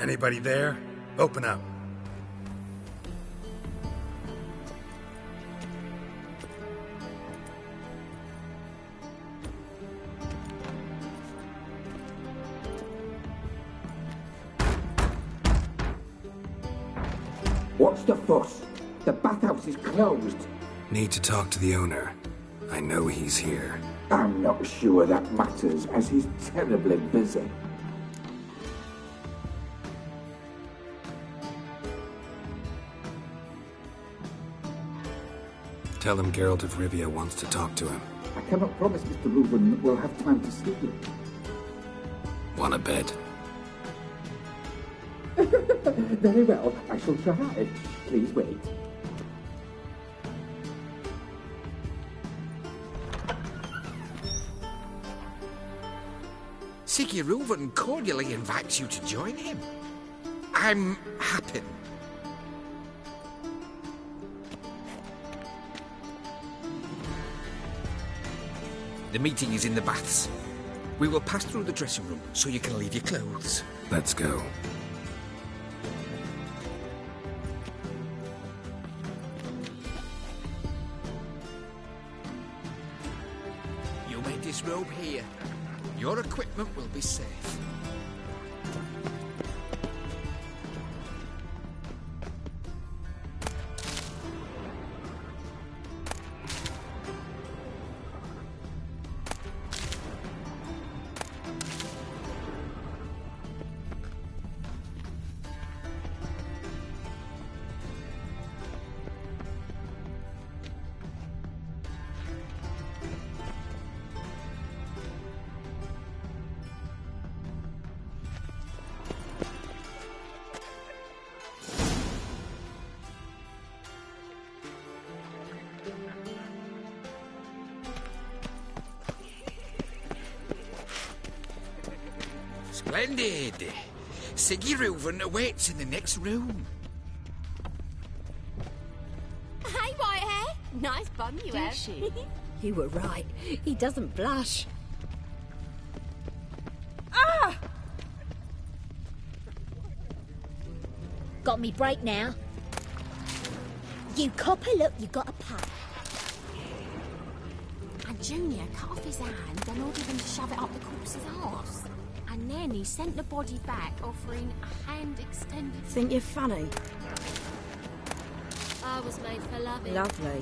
Anybody there? Open up. What's the fuss? The bathhouse is closed. Need to talk to the owner. I know he's here. I'm not sure that matters, as he's terribly busy. Tell him Geralt of Rivia wants to talk to him. I cannot promise Mr. Reuben will have time to see you. Want a bed? Very well, I shall try. Please wait. Siggy Reuben cordially invites you to join him. I'm happy. The meeting is in the baths. We will pass through the dressing room so you can leave your clothes. Let's go. You may disrobe here. Your equipment will be safe. Splendid! Siggy Reuben awaits in the next room. Hey, Whitehair! Nice bum you have. She? You were right. He doesn't blush. Ah! Got me break now. You copper, look, you got a pay. And Junior cut off his hand and ordered him to shove it up the corpse's arse. And then he sent the body back, offering a hand extended. Think you're funny? I was made for loving. Lovely.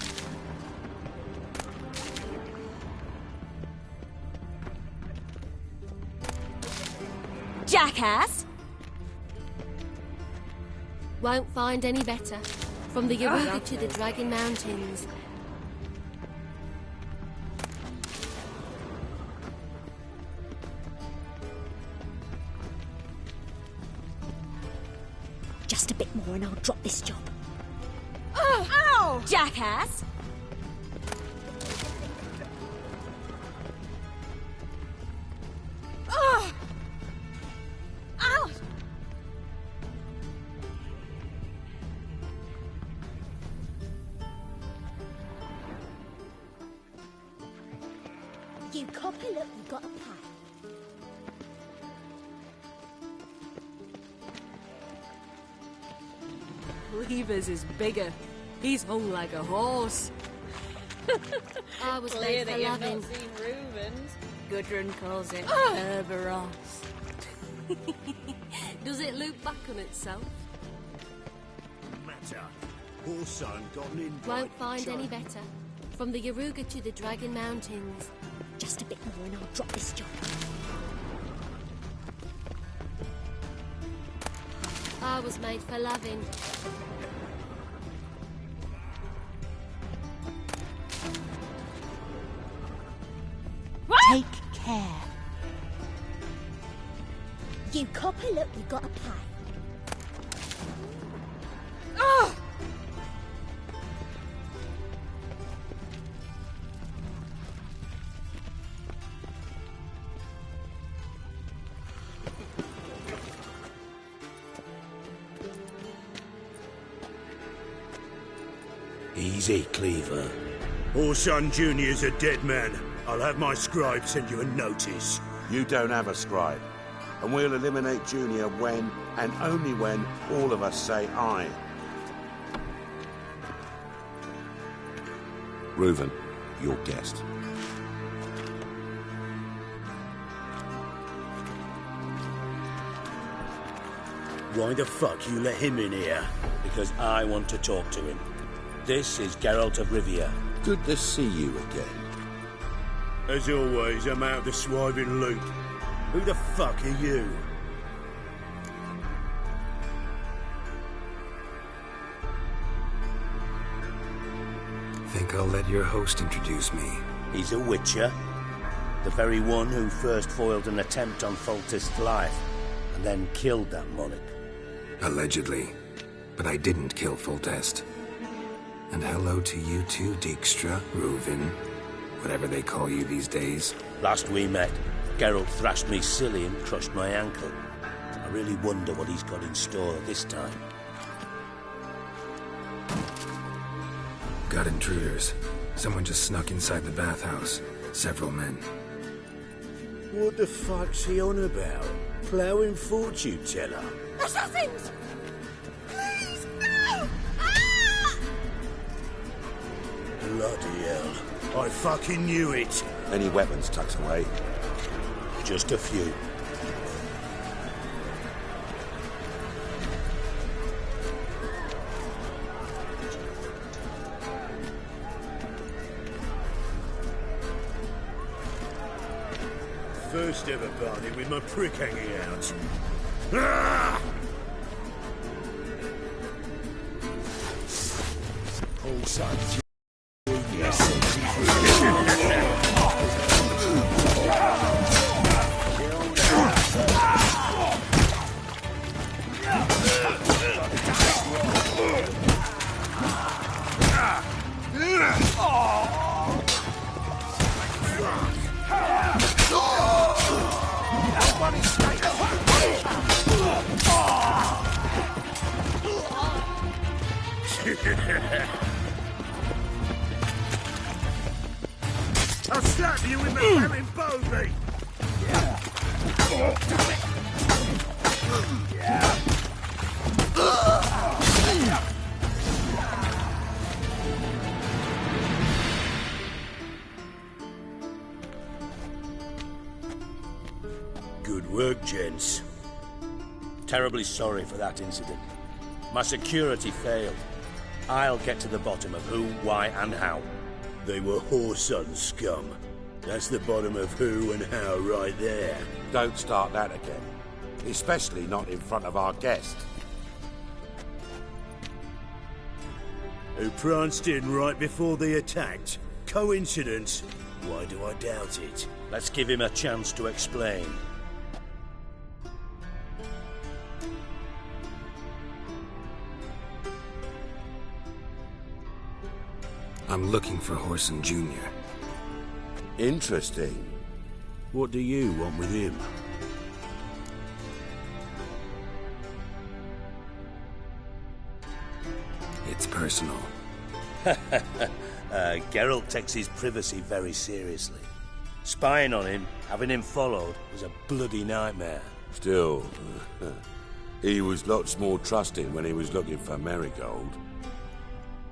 Jackass! Won't find any better. From the Yaruga to the Dragon Mountains. Just a bit more and I'll drop this job. Ow! Jackass! Ow! You copper, look, you got a pay. Cleaver's is bigger. He's hung like a horse. I was Clear made that for you've loving. not seen Reuben's. Gudrun calls it Herbaros. Does it loop back on itself? Matter. Poor son got an invite. Won't find any better. From the Yaruga to the Dragon Mountains. Just a bit more and I'll drop this job. I was made for loving. Take care. You copper, look, you got a pay. Easy, Cleaver. Orson Jr.'s a dead man. I'll have my scribe send you a notice. You don't have a scribe. and we'll eliminate Junior when, and only when, all of us say aye. Reuven, your guest. Why the fuck you let him in here? Because I want to talk to him. This is Geralt of Rivia. Good to see you again. As always, I'm out the swiving loop. Who the fuck are you? Think I'll let your host introduce me. He's a witcher. The very one who first foiled an attempt on Foltest's life, and then killed that monarch. Allegedly. But I didn't kill Foltest. And hello to you too, Dijkstra, Reuven, whatever they call you these days. Last we met, Geralt thrashed me silly and crushed my ankle. I really wonder what he's got in store this time. Got intruders. Someone just snuck inside the bathhouse. Several men. What the fuck's he on about? Ploughing fortune teller? Assassins! Please, no! Ah! Bloody hell. I fucking knew it. Any weapons tucked away? Just a few. First ever party with my prick hanging out. Ah! All sides. I'll slap you with the flaming bogey! Good work, gents. Terribly sorry for that incident. My security failed. I'll get to the bottom of who, why, and how. They were whoreson scum. That's the bottom of who and how right there. Don't start that again. Especially not in front of our guest. Who pranced in right before they attacked. Coincidence? Why do I doubt it? Let's give him a chance to explain. I'm looking for Whoreson Jr. Interesting. What do you want with him? It's personal. Geralt takes his privacy very seriously. Spying on him, having him followed, was a bloody nightmare. Still, he was lots more trusting when he was looking for Marigold.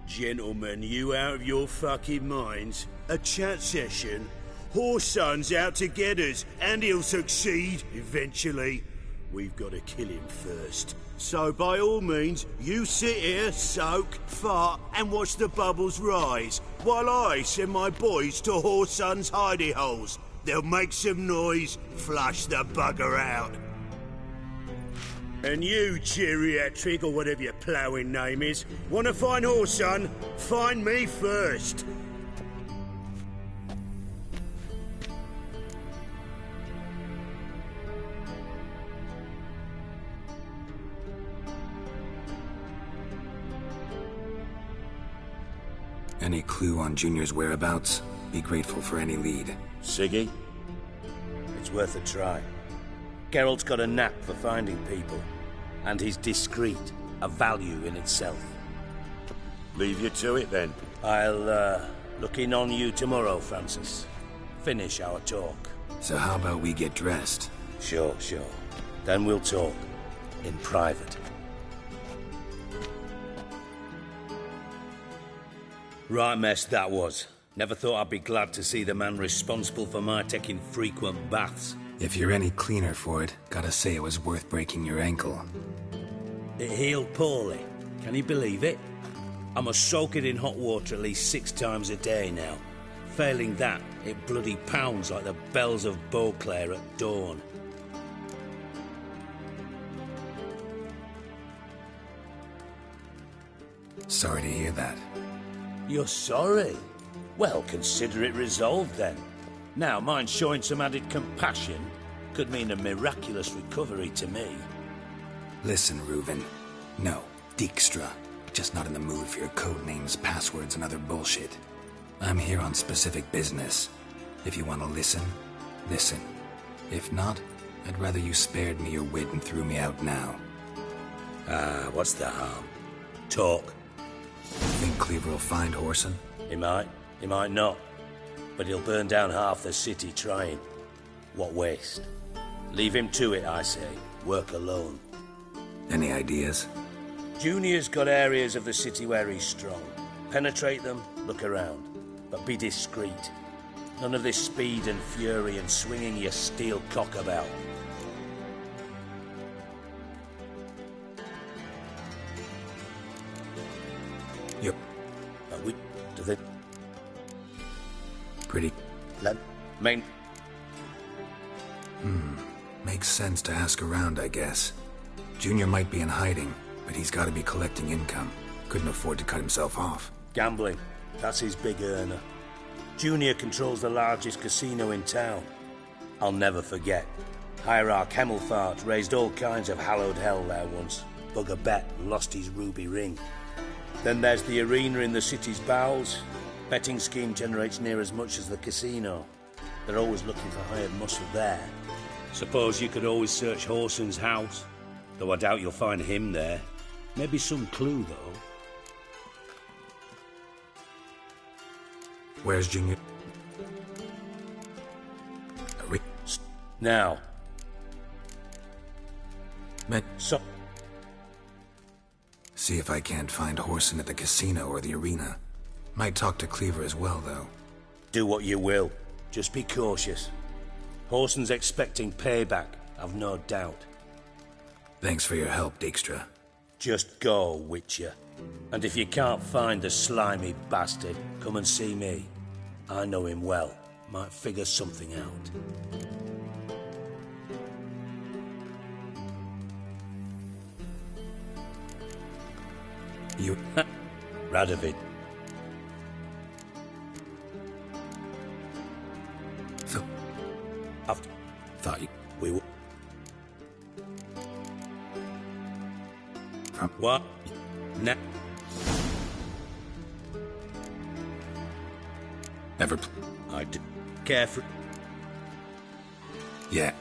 Gentlemen, you out of your fucking minds? A chat session? Whoreson's out to get us, and he'll succeed, eventually. We've got to kill him first. So by all means, you sit here, soak, fart, and watch the bubbles rise, while I send my boys to Whoreson's hidey holes. They'll make some noise, flush the bugger out. And you, geriatric, or whatever your ploughing name is, want to find Whoreson? Find me first. Any clue on Junior's whereabouts? Be grateful for any lead. Siggy? It's worth a try. Geralt's got a knack for finding people. And he's discreet, a value in itself. Leave you to it, then. I'll, look in on you tomorrow, Francis. Finish our talk. So how about we get dressed? Sure. Then we'll talk. In private. Right mess that was. Never thought I'd be glad to see the man responsible for my taking frequent baths. If you're any cleaner for it, gotta say it was worth breaking your ankle. It healed poorly. Can you believe it? I must soak it in hot water at least 6 times a day now. Failing that, it bloody pounds like the bells of Beauclair at dawn. Sorry to hear that. You're sorry? Well, consider it resolved then. Now, mind showing some added compassion could mean a miraculous recovery to me. Listen, Reuven. No, Dijkstra. Just not in the mood for your code names, passwords, and other bullshit. I'm here on specific business. If you want to listen, listen. If not, I'd rather you spared me your wit and threw me out now. What's the harm? Talk. Think Cleaver will find Whoreson? He might not. But he'll burn down half the city trying. What waste? Leave him to it, I say. Work alone. Any ideas? Junior's got areas of the city where he's strong. Penetrate them, look around. But be discreet. None of this speed and fury and swinging your steel cock about. Yep. Do they... Pretty... Main... Makes sense to ask around, I guess. Junior might be in hiding, but he's got to be collecting income. Couldn't afford to cut himself off. Gambling. That's his big earner. Junior controls the largest casino in town. I'll never forget. Hierarch Hemmelfart raised all kinds of hallowed hell there once. Bugger bet and lost his ruby ring. Then there's the arena in the city's bowels. Betting scheme generates near as much as the casino. They're always looking for hired muscle there. Suppose you could always search Whoreson's house. Though I doubt you'll find him there. Maybe some clue, though. Where's Junior? Now. So... See if I can't find Whoreson at the casino or the arena. Might talk to Cleaver as well, though. Do what you will. Just be cautious. Whoreson's expecting payback, I've no doubt. Thanks for your help, Dijkstra. Just go, Witcher. And if you can't find the slimy bastard, come and see me. I know him well. Might figure something out. You... Radovid. After... Thought you... We were... From... What? Now... Ever... I do... Care for... Yeah.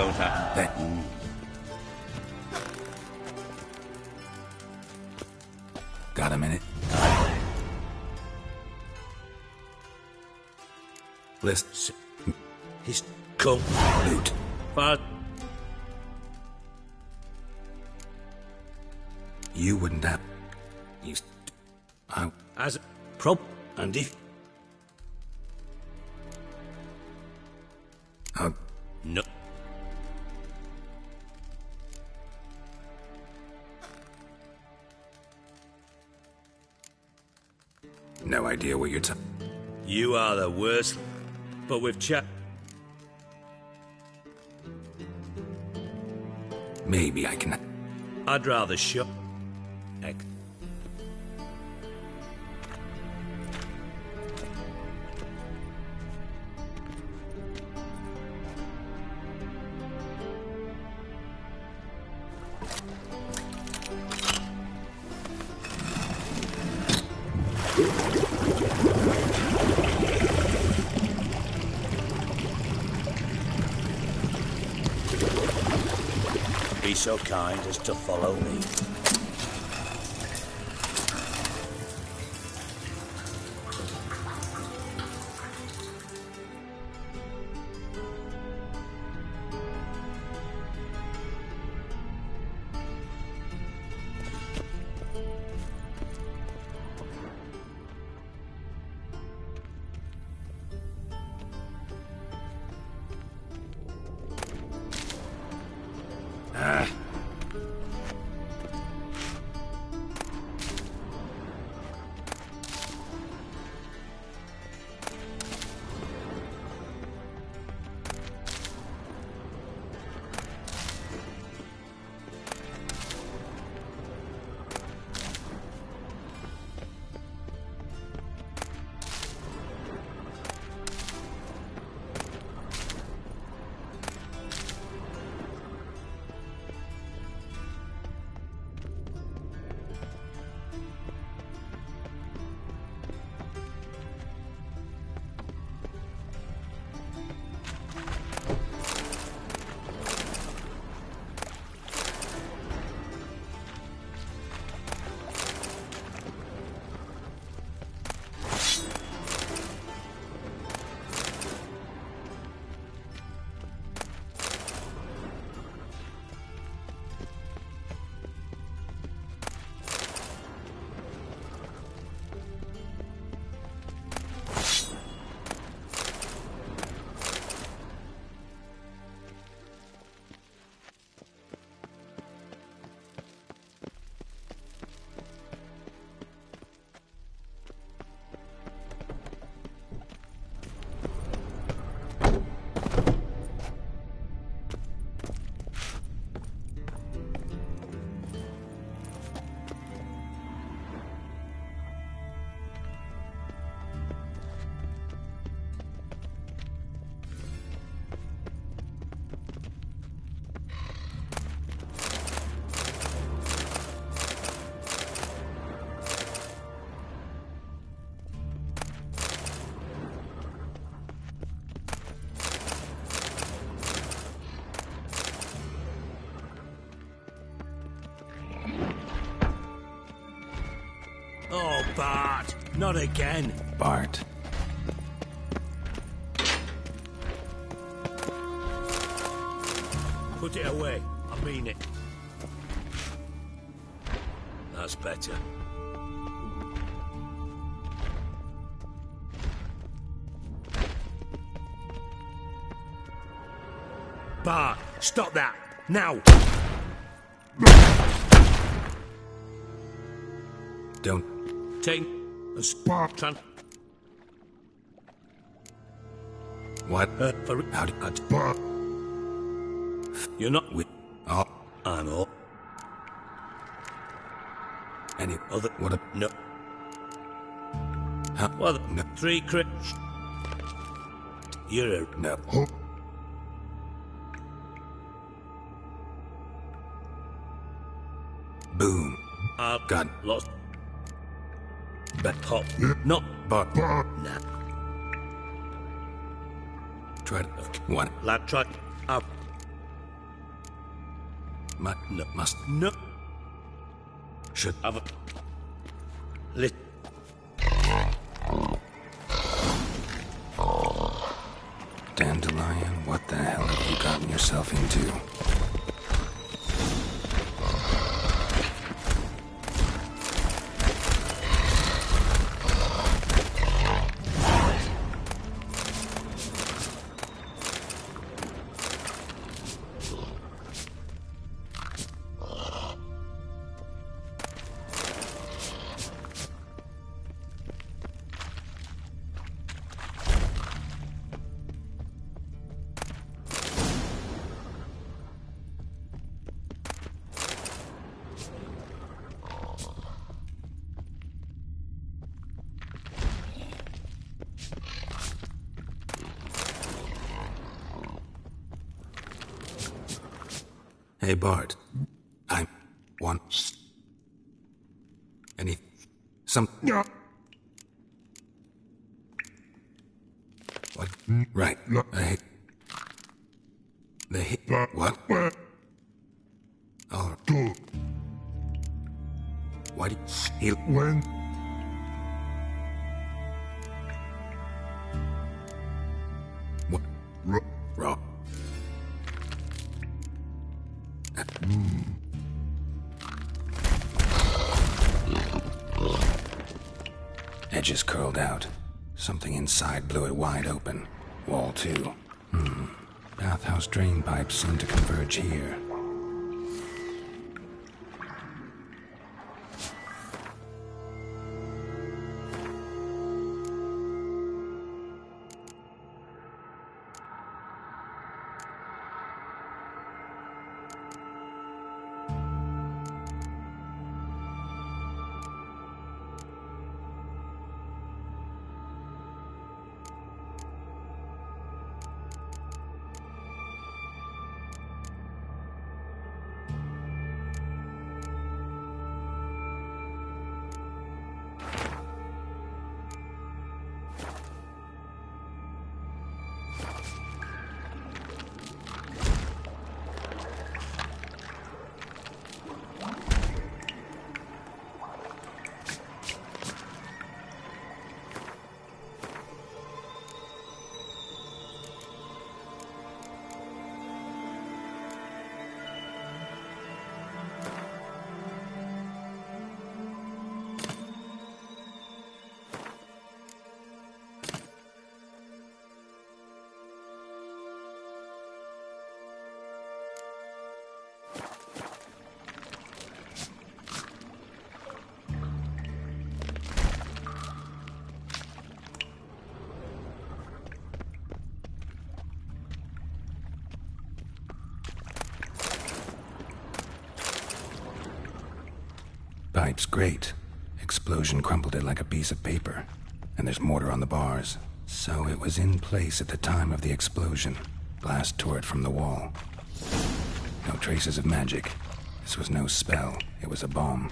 don't have... That... Got a minute? List. He's come. Loot. But You wouldn't have... You... as a prop, and if... No. No idea what you're You are the worst, but with chat... Maybe I can... I'd rather shut... Heck. Be so kind as to follow me. Oh, Bart, not again. Bart. Put it away. I mean it. That's better. Bart, stop that! Now! Don't... Take a spark tran... What? For... How did... You're not with... Oh. I'm all... Any other... What a... No. Huh? Well, No. 3 crit... You're a... No. Boom. God. Lost... But Hop. Not... Bart. Nah. Try to... What? Lad, try... Up. Must... No. Should... Have a... Lit... Dandelion, what the hell have you gotten yourself into? Hey, Bart. I want... some... What? Right. What? All right. Why do he... When? What? Raw. Edges curled out. Something inside blew it wide open. Wall too. Bathhouse drain pipes seem to converge here. Pipe's great. Explosion crumpled it like a piece of paper. And there's mortar on the bars. So it was in place at the time of the explosion. Blast tore it from the wall. No traces of magic. This was no spell. It was a bomb.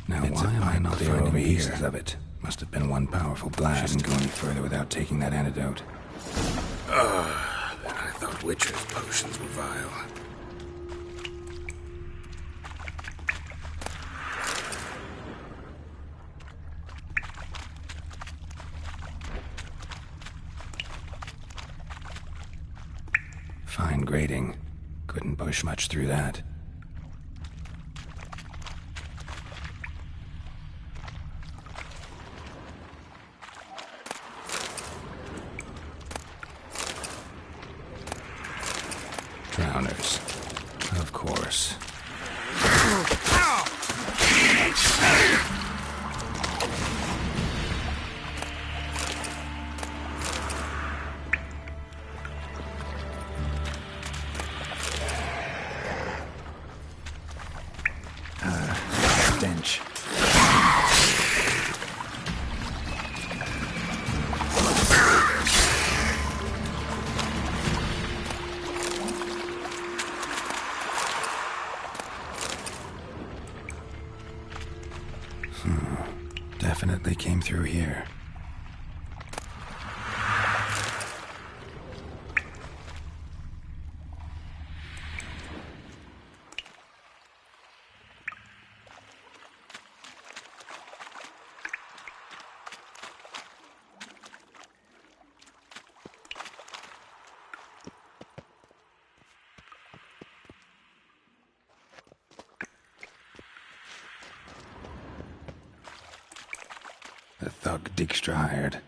Now why am I not finding pieces of it? Must have been one powerful blast. Shouldn't go any further without taking that antidote. I thought Witcher's potions were vile. Fine grating. Couldn't push much through that. Drowners. Of course. Stench. Definitely came through here. The thug Dijkstra hired.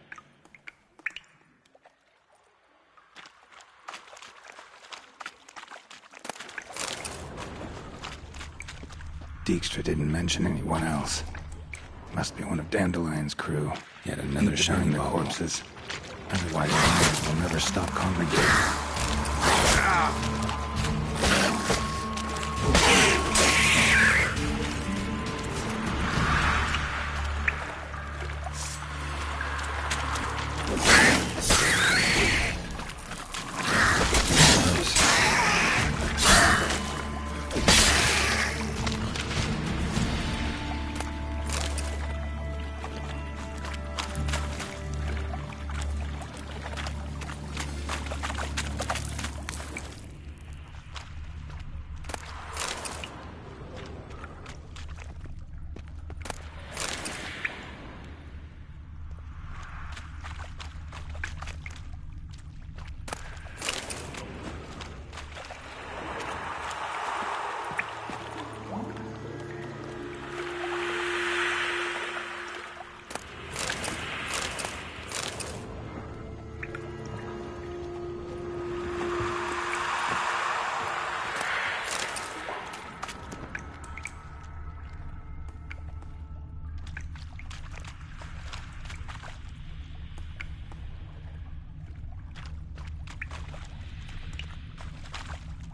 Dijkstra didn't mention anyone else. Must be one of Dandelion's crew. Yet another shiny the corpses. Otherwise, the will never stop congregating.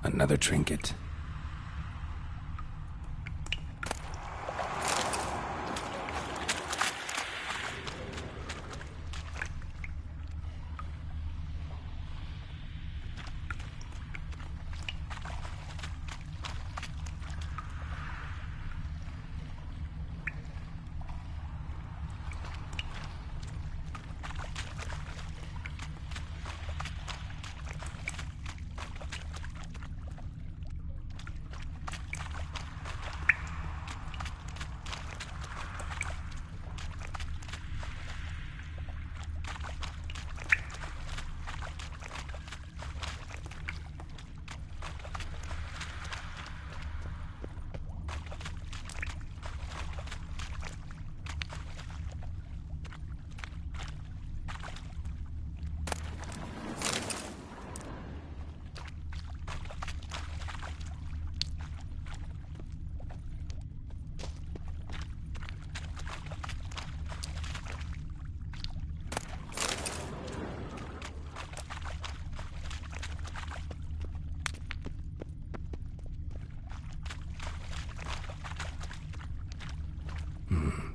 Another trinket.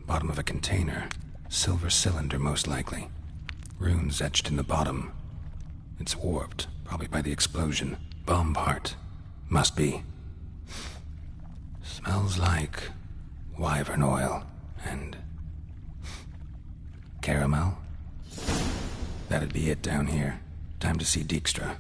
Bottom of a container. Silver cylinder, most likely. Runes etched in the bottom. It's warped, probably by the explosion. Bomb part. Must be. Smells like wyvern oil and caramel. That'd be it down here. Time to see Dijkstra.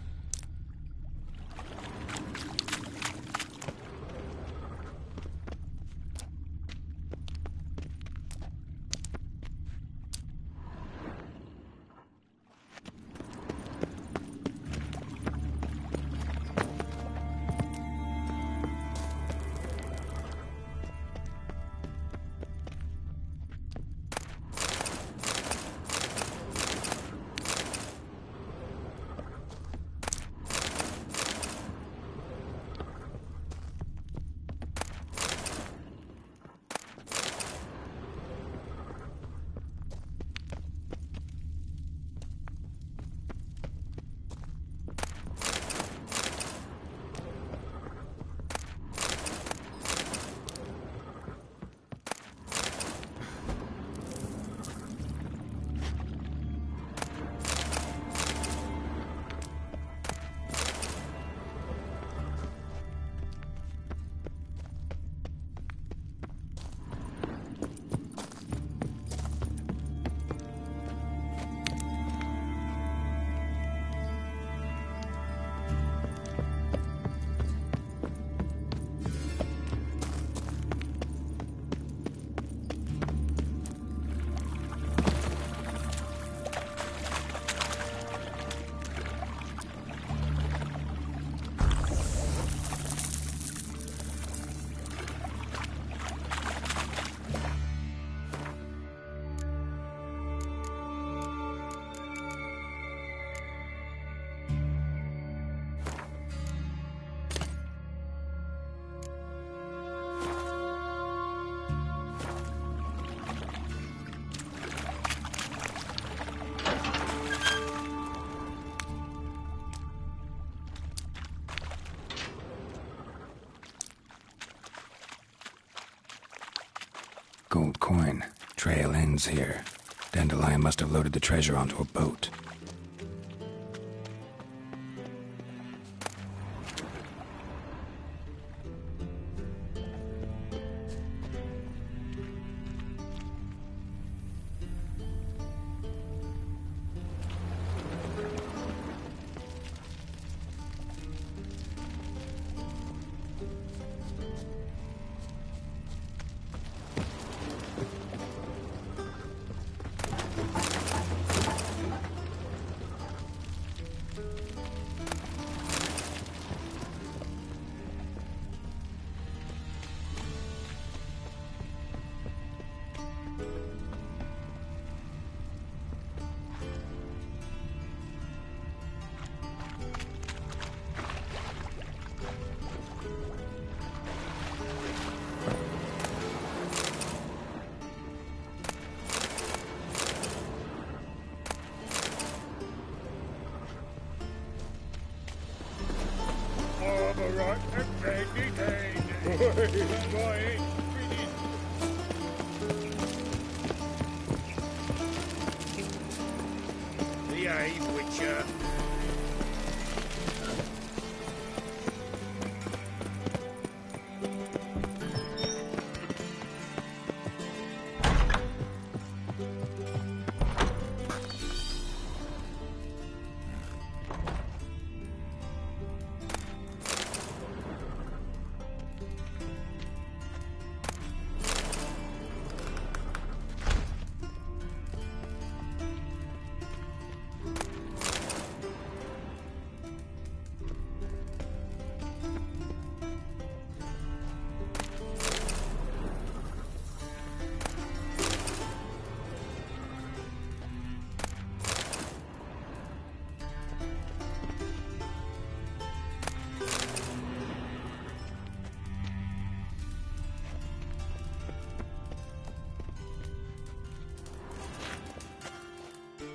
remains here. Dandelion must have loaded the treasure onto a boat.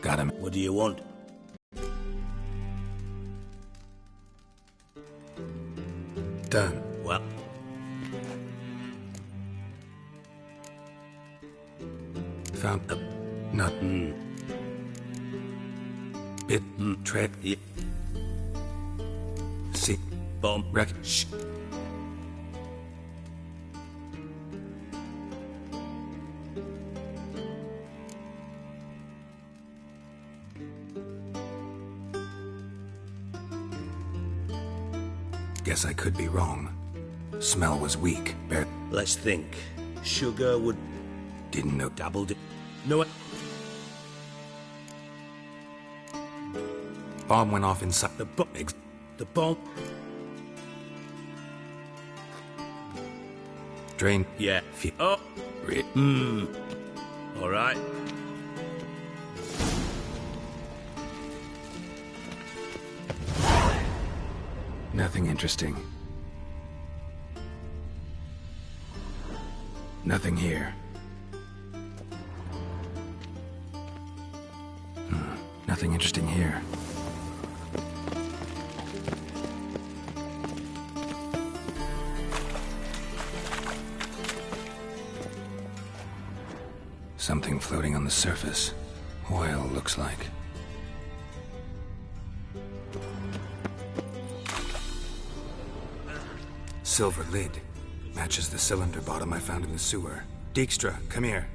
Got him. What do you want? Done. Well, Found a nut. Bit. Tread. yeah. See. Bomb. Wreck. Shh. Guess I could be wrong. Smell was weak. Let's think. Sugar would... Didn't know. Dabbled it. No, it... Bomb went off inside The bomb... The bomb... Drain. Yeah. Oh. All right. Nothing interesting. Nothing here. Nothing interesting here. Something floating on the surface. Oil, looks like. Silver lid. Matches the cylinder bottom I found in the sewer. Dijkstra, come here.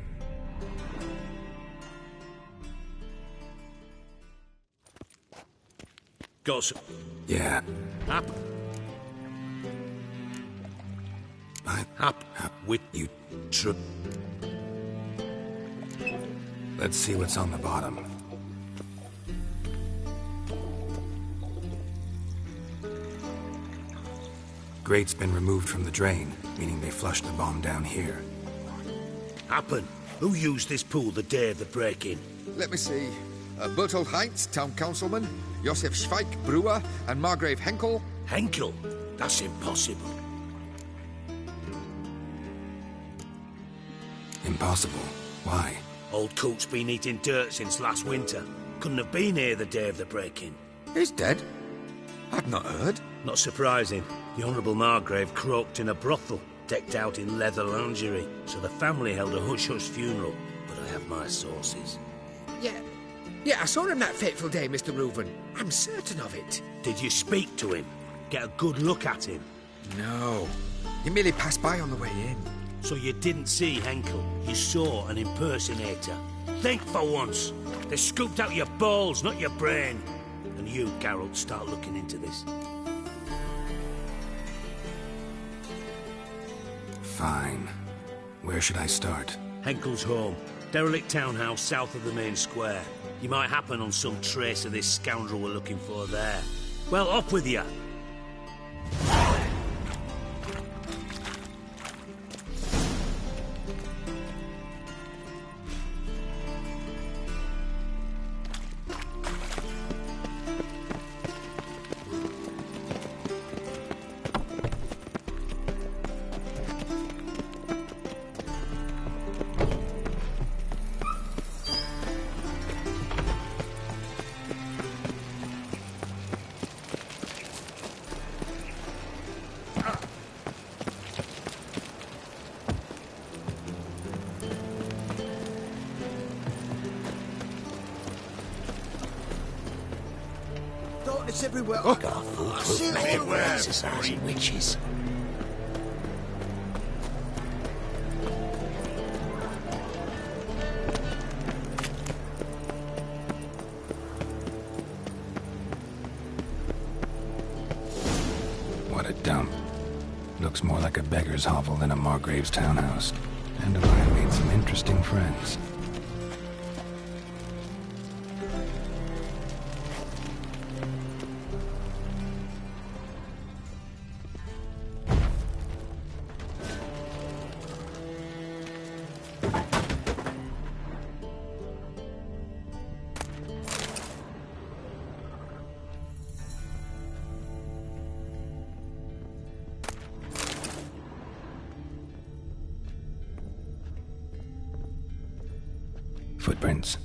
Got some... Yeah. Up. Up. With you. Let's see what's on the bottom. Grate's been removed from the drain, meaning they flushed the bomb down here. Happen. Who used this pool the day of the break-in? Let me see. Bertold Heinz, town councilman, Josef Schweik, brewer, and Margrave Henkel. Henkel? That's impossible. Impossible. Why? Old Coot's been eating dirt since last winter. Couldn't have been here the day of the break-in. He's dead? I'd not heard. Not surprising. The Honourable Margrave croaked in a brothel, decked out in leather lingerie, so the family held a hush-hush funeral. But I have my sources. Yeah, I saw him that fateful day, Mr. Reuven. I'm certain of it. Did you speak to him? Get a good look at him? No. He merely passed by on the way in. So you didn't see Henkel. You saw an impersonator. Think for once. They scooped out your balls, not your brain. And you, Geralt, start looking into this. Fine. Where should I start? Henkel's home. Derelict townhouse south of the main square. You might happen on some trace of this scoundrel we're looking for there. Well, up with you. Darkness everywhere. Got a foolproof method for exercising witches. What a dump. Looks more like a beggar's hovel than a Margrave's townhouse. Dandelion made some interesting friends. Footprints.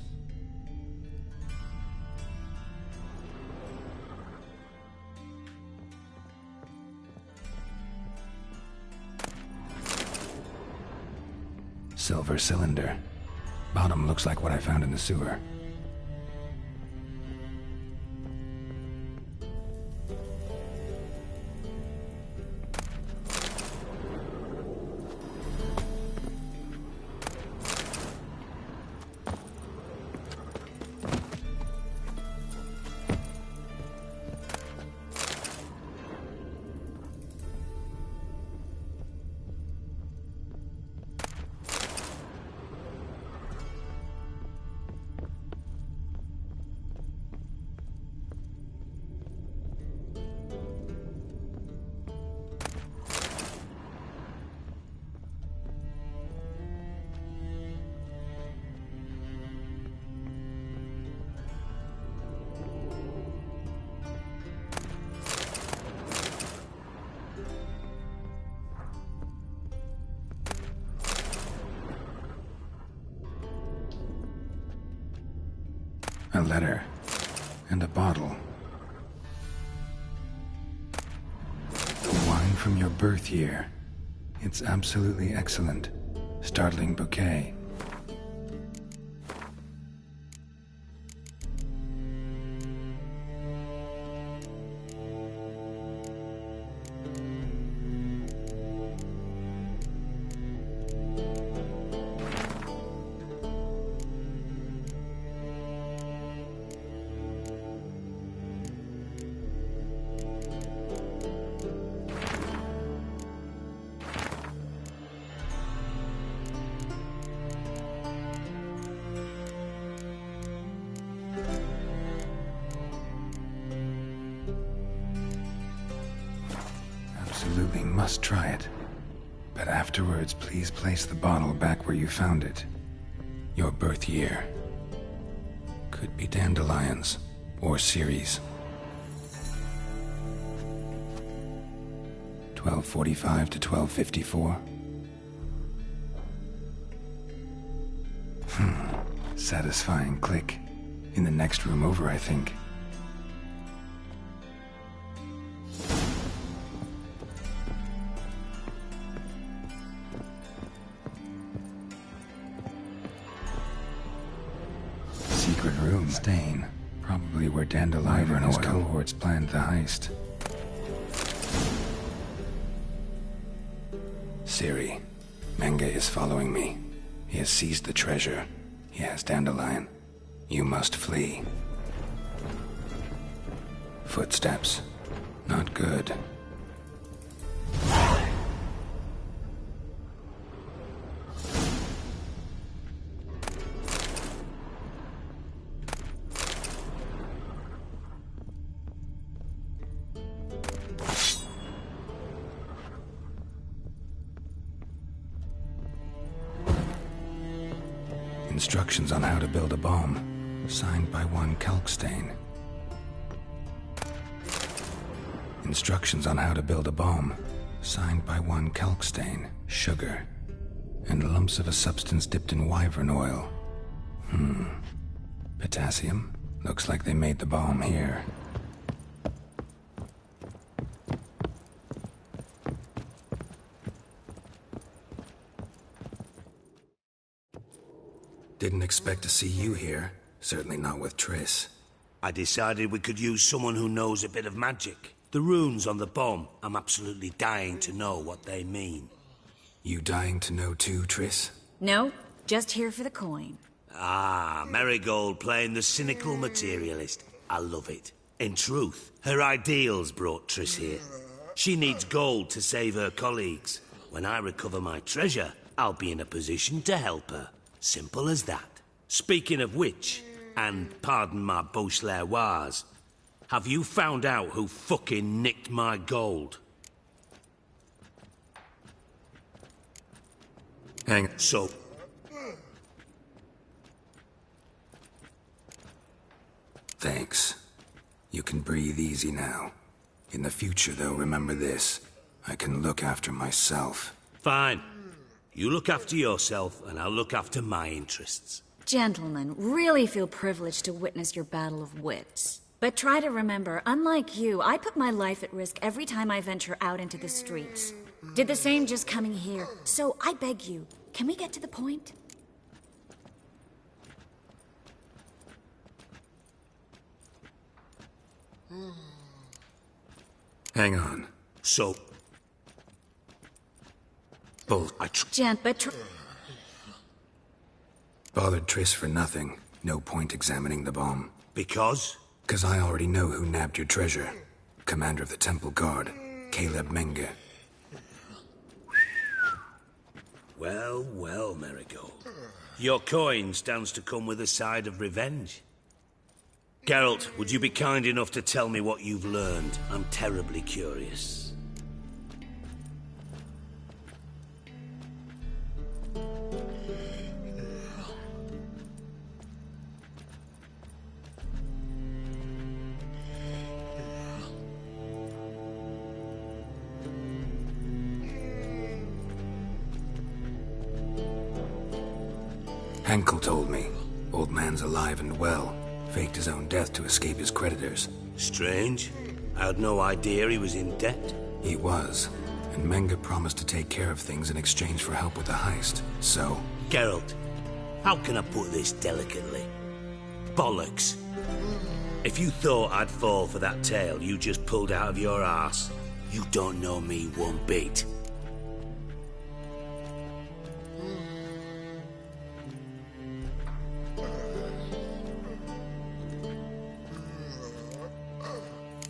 Silver cylinder. Bottom looks like what I found in the sewer. A letter. And a bottle. The wine from your birth year. It's absolutely excellent. Startling bouquet. Absolutely must try it. But afterwards, please place the bottle back where you found it. Your birth year. Could be dandelions or Ceres. 1245 to 1254. Satisfying click. In the next room over, I think. secret room. Stain. Probably where Dandelion and his cohorts planned the heist. Ciri, Menge is following me. He has seized the treasure. He has Dandelion. You must flee. Footsteps. Not good. Instructions on how to build a bomb, signed by one Kalkstain. Instructions on how to build a bomb, signed by one Kalkstain. Sugar, and lumps of a substance dipped in wyvern oil. Potassium? Looks like they made the bomb here. Didn't expect to see you here. Certainly not with Triss. I decided we could use someone who knows a bit of magic. The runes on the bomb, I'm absolutely dying to know what they mean. You dying to know too, Triss? No, just here for the coin. Ah, Marigold playing the cynical materialist. I love it. In truth, her ideals brought Triss here. She needs gold to save her colleagues. When I recover my treasure, I'll be in a position to help her. Simple as that. Speaking of which, and pardon my Beauclervois, have you found out who fucking nicked my gold? Hang. So... Thanks. You can breathe easy now. In the future, though, remember this. I can look after myself. Fine. You look after yourself, and I'll look after my interests. Gentlemen, really feel privileged to witness your battle of wits. But try to remember, unlike you, I put my life at risk every time I venture out into the streets. Did the same just coming here. So I beg you, can we get to the point? Hang on. So... Bull. Bothered Triss for nothing. No point examining the bomb. Because? 'Cause I already know who nabbed your treasure. Commander of the Temple Guard, Caleb Menge. Well, well, Marigold. Your coin stands to come with a side of revenge. Geralt, would you be kind enough to tell me what you've learned? I'm terribly curious. Henkel told me. Old man's alive and well. Faked his own death to escape his creditors. Strange. I had no idea he was in debt. He was. And Menge promised to take care of things in exchange for help with the heist. So... Geralt, how can I put this delicately? Bollocks. If you thought I'd fall for that tale you just pulled out of your arse, you don't know me one bit.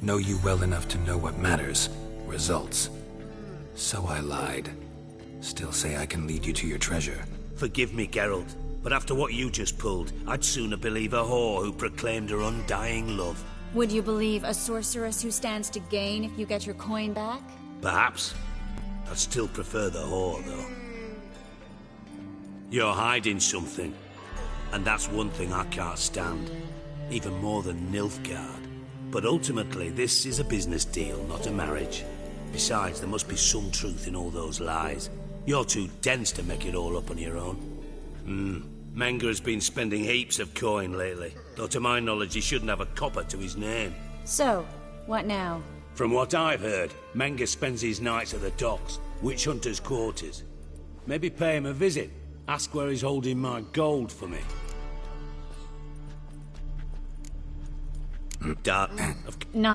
Know you well enough to know what matters. Results. So I lied. Still say I can lead you to your treasure. Forgive me, Geralt, but after what you just pulled, I'd sooner believe a whore who proclaimed her undying love. Would you believe a sorceress who stands to gain if you get your coin back? Perhaps. I'd still prefer the whore, though. You're hiding something, and that's one thing I can't stand. Even more than Nilfgaard. But ultimately, this is a business deal, not a marriage. Besides, there must be some truth in all those lies. You're too dense to make it all up on your own. Menge has been spending heaps of coin lately, though to my knowledge he shouldn't have a copper to his name. So, what now? From what I've heard, Menge spends his nights at the docks, witch hunters' quarters. Maybe pay him a visit. Ask where he's holding my gold for me. Doubt. No.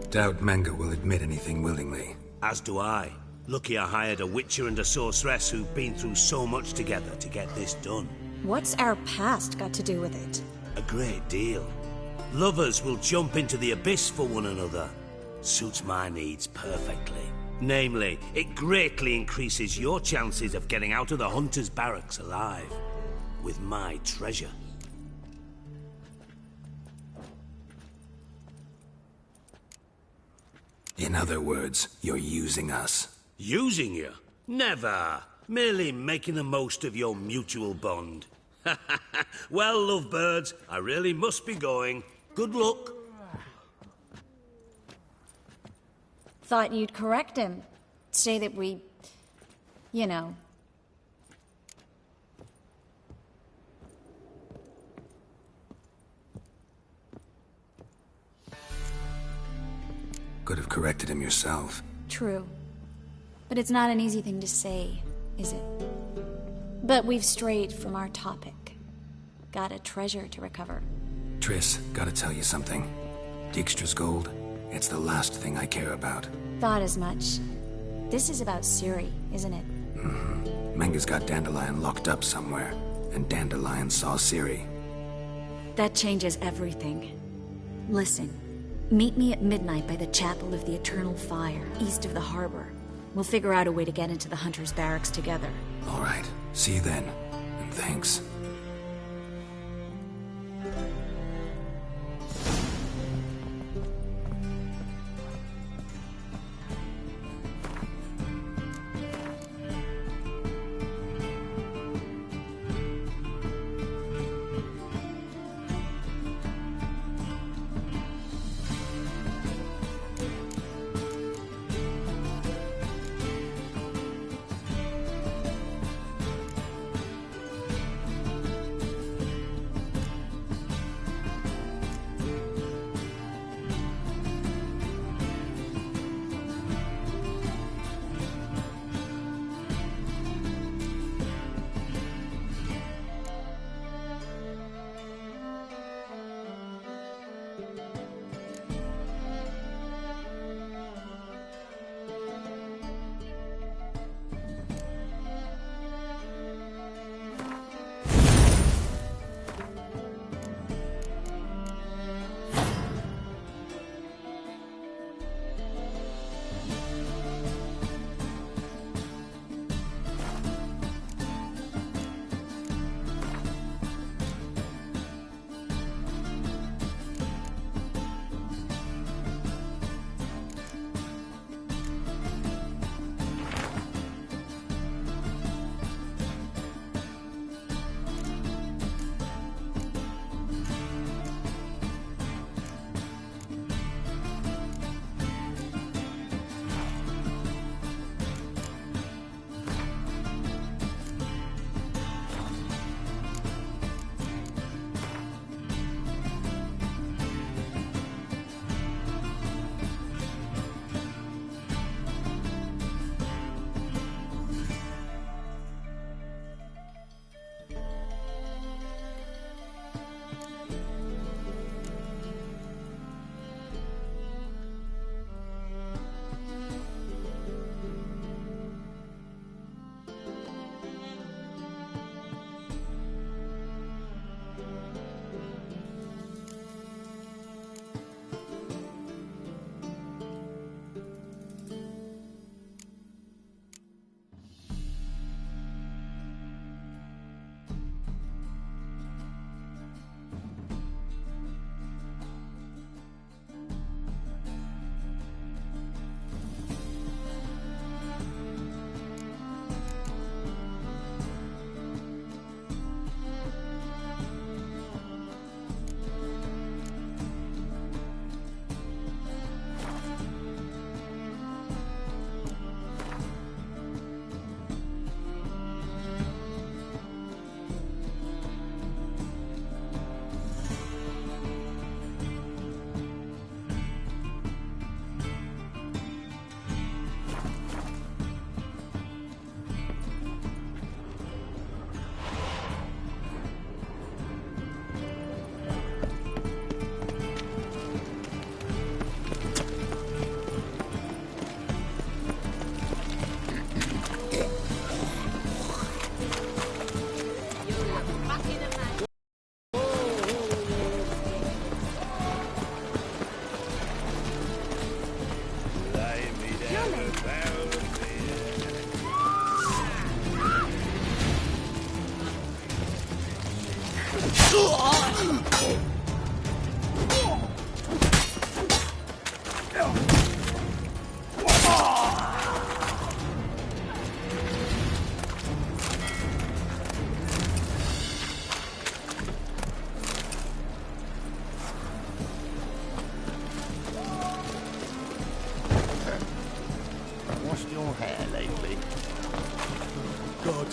Doubt Manga will admit anything willingly. As do I. Lucky I hired a witcher and a sorceress who've been through so much together to get this done. What's our past got to do with it? A great deal. Lovers will jump into the abyss for one another. Suits my needs perfectly. Namely, it greatly increases your chances of getting out of the hunter's barracks alive. With my treasure. In other words, you're using us. Using you? Never. Merely making the most of your mutual bond. Well, lovebirds, I really must be going. Good luck. Thought you'd correct him. Say that we... you know... Could have corrected him yourself. True. But it's not an easy thing to say, is it? But we've strayed from our topic. Got a treasure to recover. Triss, gotta tell you something. Dijkstra's gold, it's the last thing I care about. Thought as much. This is about Ciri, isn't it? Mm-hmm. Manga's got Dandelion locked up somewhere, and Dandelion saw Ciri. That changes everything. Listen, meet me at midnight by the Chapel of the Eternal Fire, east of the harbor. We'll figure out a way to get into the Hunter's barracks together. All right, see you then, and thanks. Washed your hair lately? God,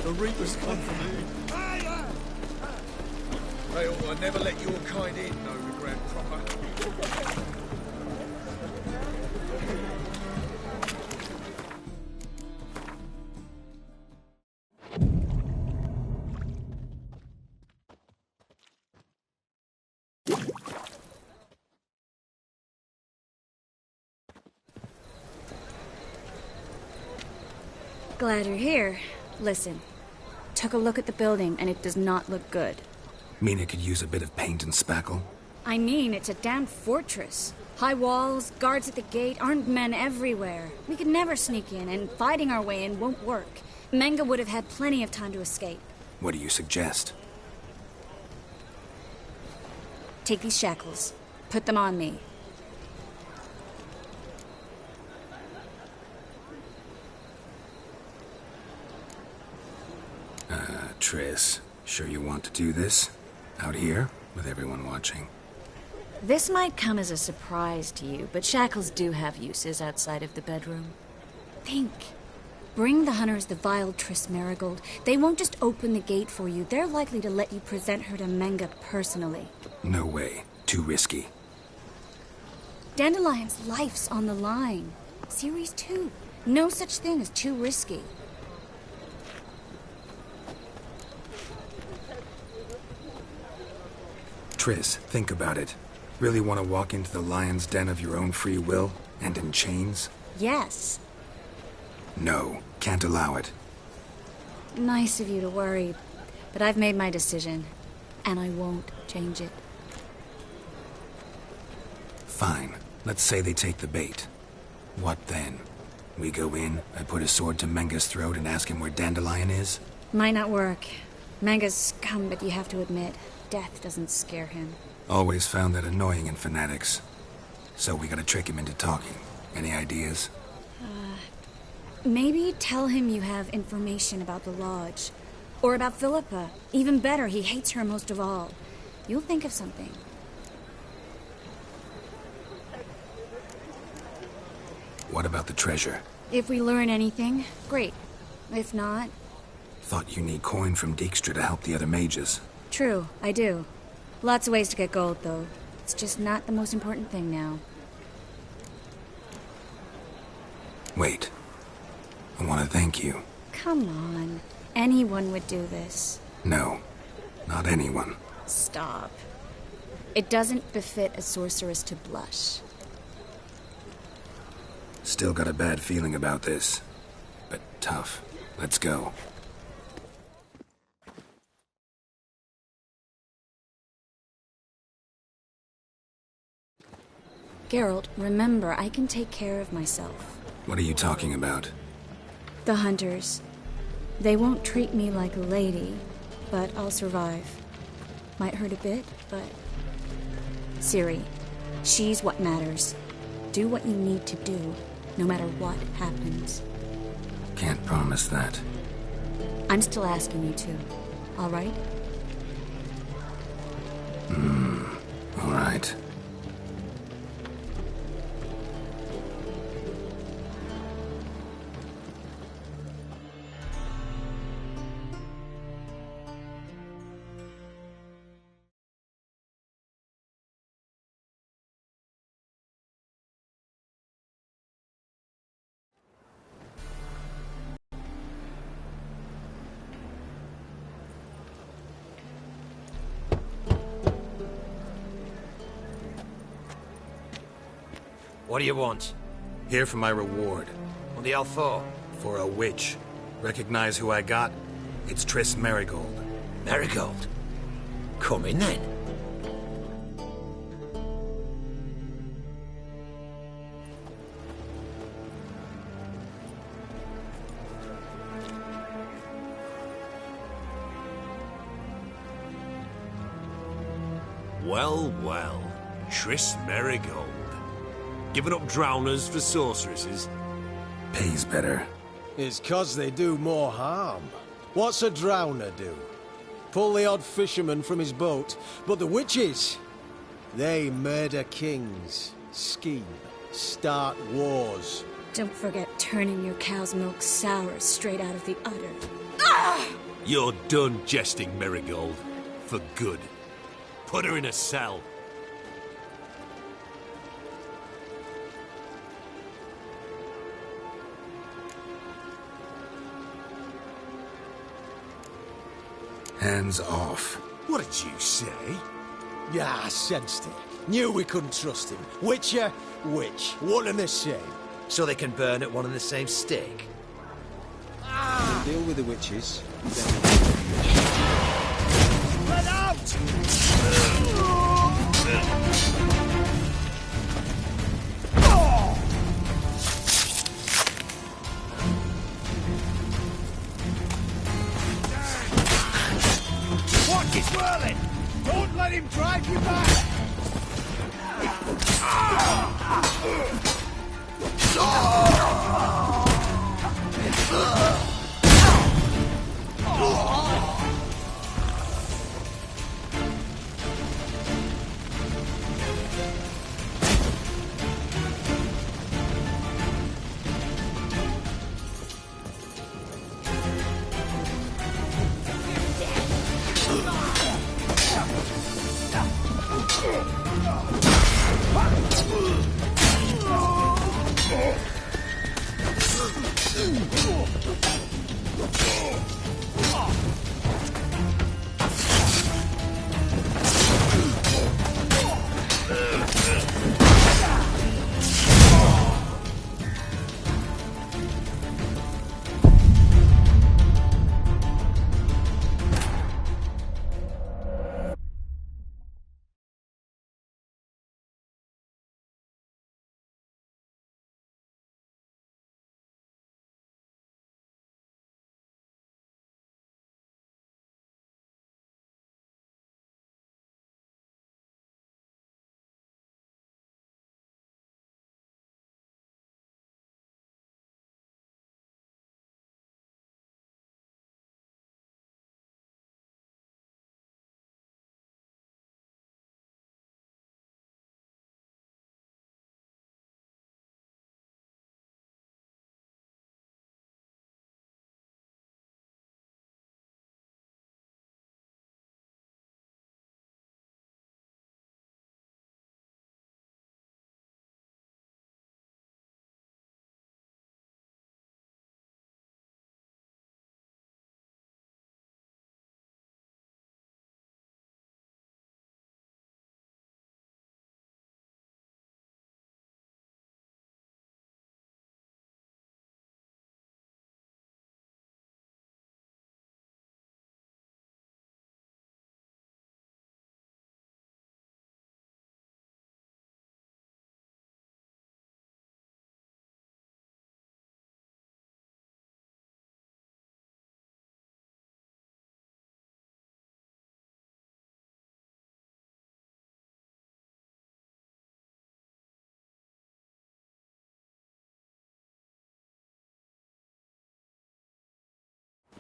the Reapers come for me. Hey, I never let your kind in, Novigrad proper. Glad you're here. Listen, took a look at the building and it does not look good. Mean it could use a bit of paint and spackle? I mean, it's a damn fortress. High walls, guards at the gate, armed men everywhere. We could never sneak in, and fighting our way in won't work. Menga would have had plenty of time to escape. What do you suggest? Take these shackles. Put them on me. Triss, sure you want to do this? Out here, with everyone watching? This might come as a surprise to you, but shackles do have uses outside of the bedroom. Think. Bring the hunters the vile Triss Marigold. They won't just open the gate for you. They're likely to let you present her to Menga personally. No way. Too risky. Dandelion's life's on the line. Series 2. No such thing as too risky. Triss, think about it. Really want to walk into the lion's den of your own free will, and in chains? Yes. No, can't allow it. Nice of you to worry, but I've made my decision, and I won't change it. Fine. Let's say they take the bait. What then? We go in, I put a sword to Menga's throat and ask him where Dandelion is? Might not work. Menga's scum, but you have to admit, death doesn't scare him. Always found that annoying in fanatics. So we gotta trick him into talking. Any ideas? Maybe tell him you have information about the Lodge. Or about Philippa. Even better, he hates her most of all. You'll think of something. What about the treasure? If we learn anything, great. If not... Thought you need coin from Dijkstra to help the other mages. True, I do. Lots of ways to get gold, though. It's just not the most important thing now. Wait. I want to thank you. Come on. Anyone would do this. No. Not anyone. Stop. It doesn't befit a sorceress to blush. Still got a bad feeling about this. But tough. Let's go. Geralt, remember, I can take care of myself. What are you talking about? The hunters. They won't treat me like a lady, but I'll survive. Might hurt a bit, but... Ciri, she's what matters. Do what you need to do, no matter what happens. Can't promise that. I'm still asking you to, all right? All right. What do you want? Here for my reward. What the hell for? For a witch. Recognize who I got? It's Triss Marigold. Marigold? Come in then. Well, well. Triss Merigold. Giving up drowners for sorceresses? Pays better. It's 'cause they do more harm. What's a drowner do? Pull the odd fisherman from his boat. But the witches, they murder kings, scheme, start wars. Don't forget turning your cow's milk sour straight out of the udder. Ah! You're done jesting, Merigold. For good. Put her in a cell. Hands off. What did you say? Yeah, I sensed it. Knew we couldn't trust him. Witcher, witch. One and the same. So they can burn at one and the same stake? Deal with the witches. Let out! Watch it swirling! Don't let him drive you back!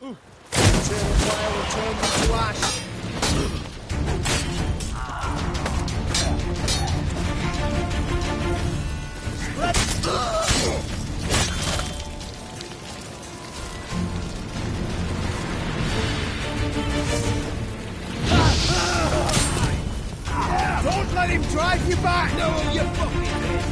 Eternal fire will turn you to ash. Don't let him drive you back! No, you fucking did!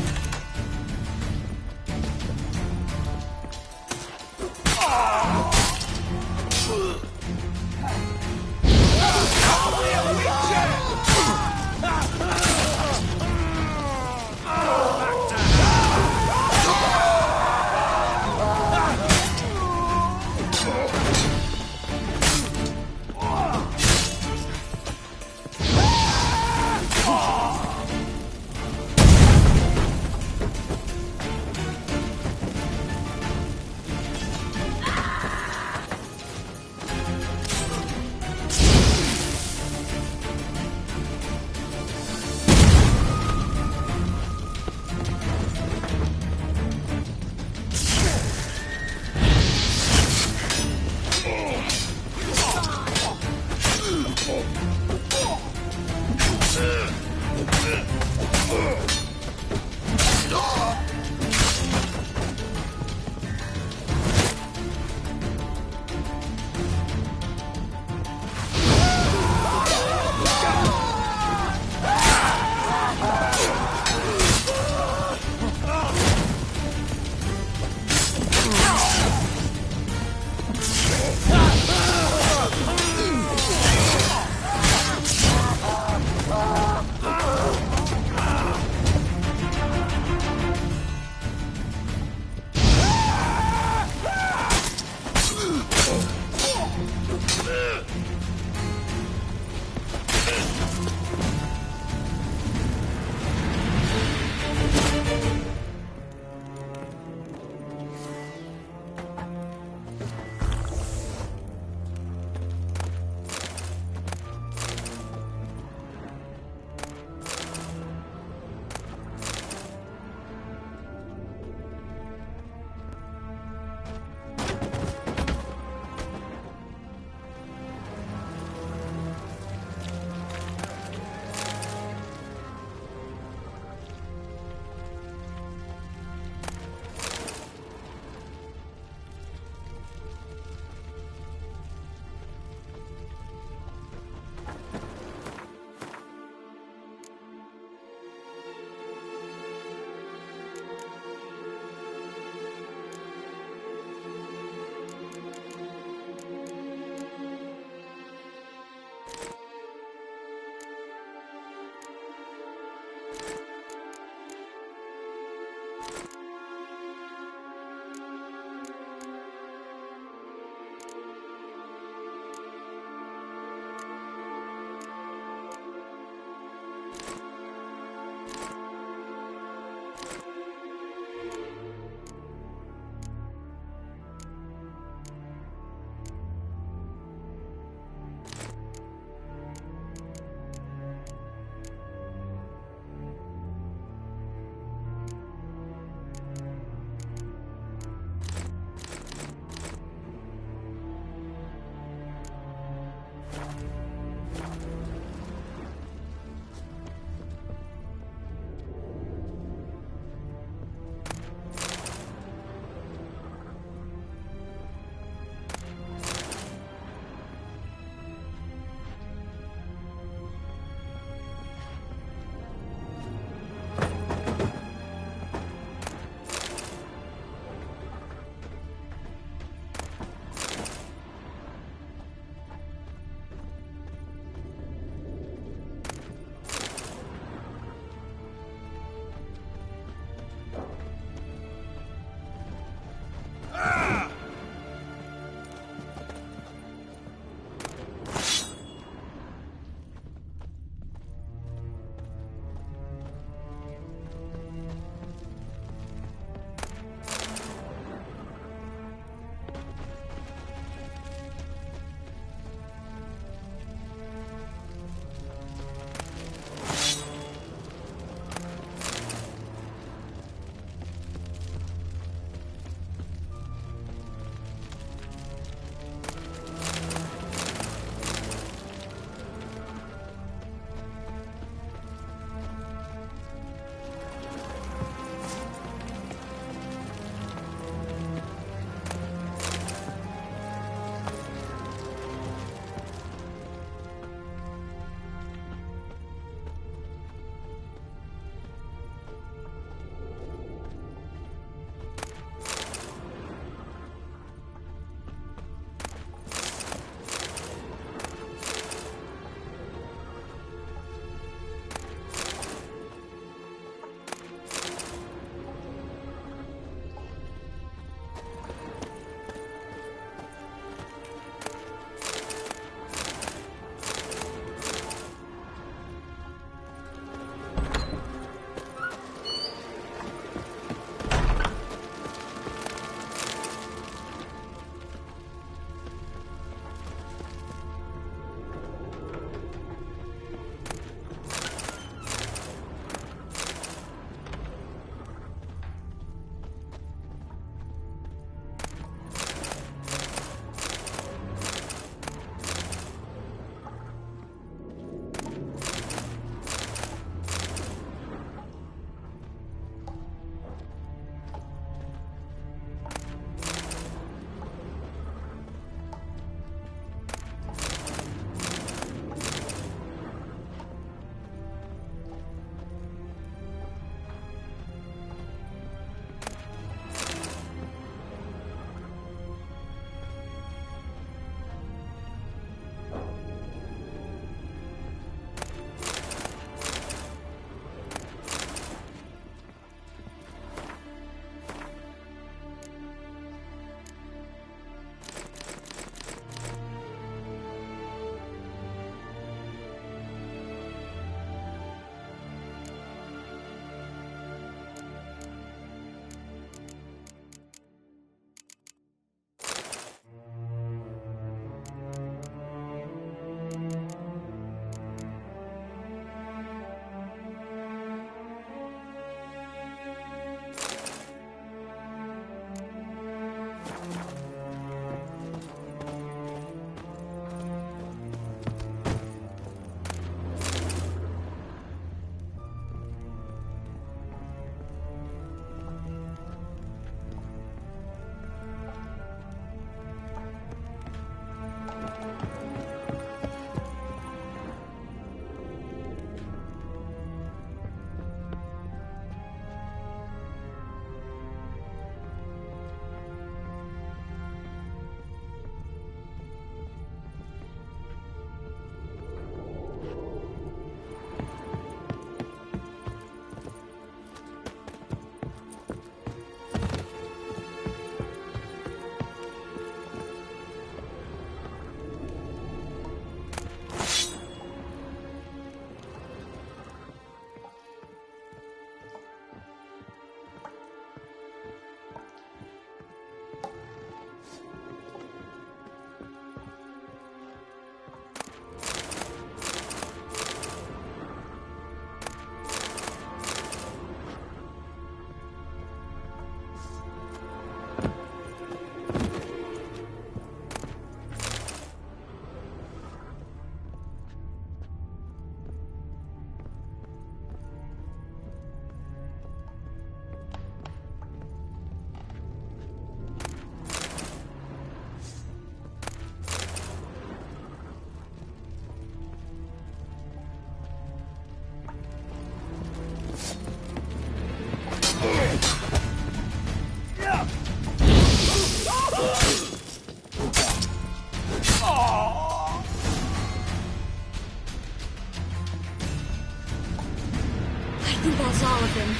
think that's all of them.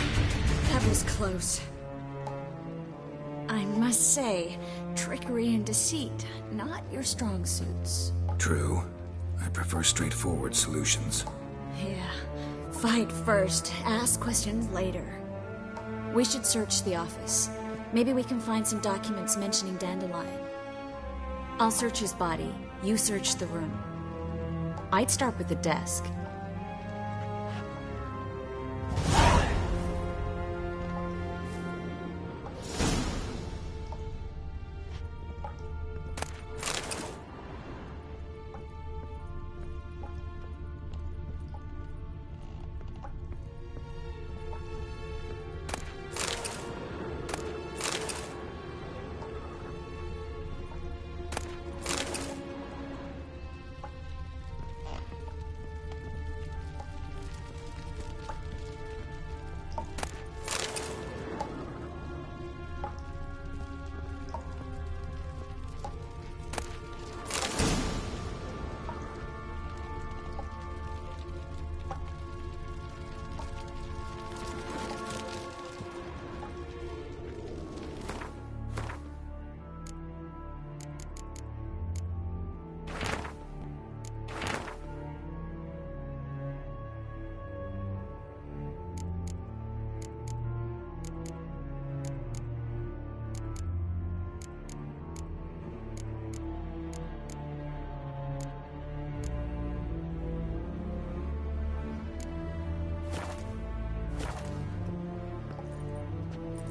That was close. I must say, trickery and deceit, not your strong suits. True. I prefer straightforward solutions. Yeah. Fight first, ask questions later. We should search the office. Maybe we can find some documents mentioning Dandelion. I'll search his body. You search the room. I'd start with the desk.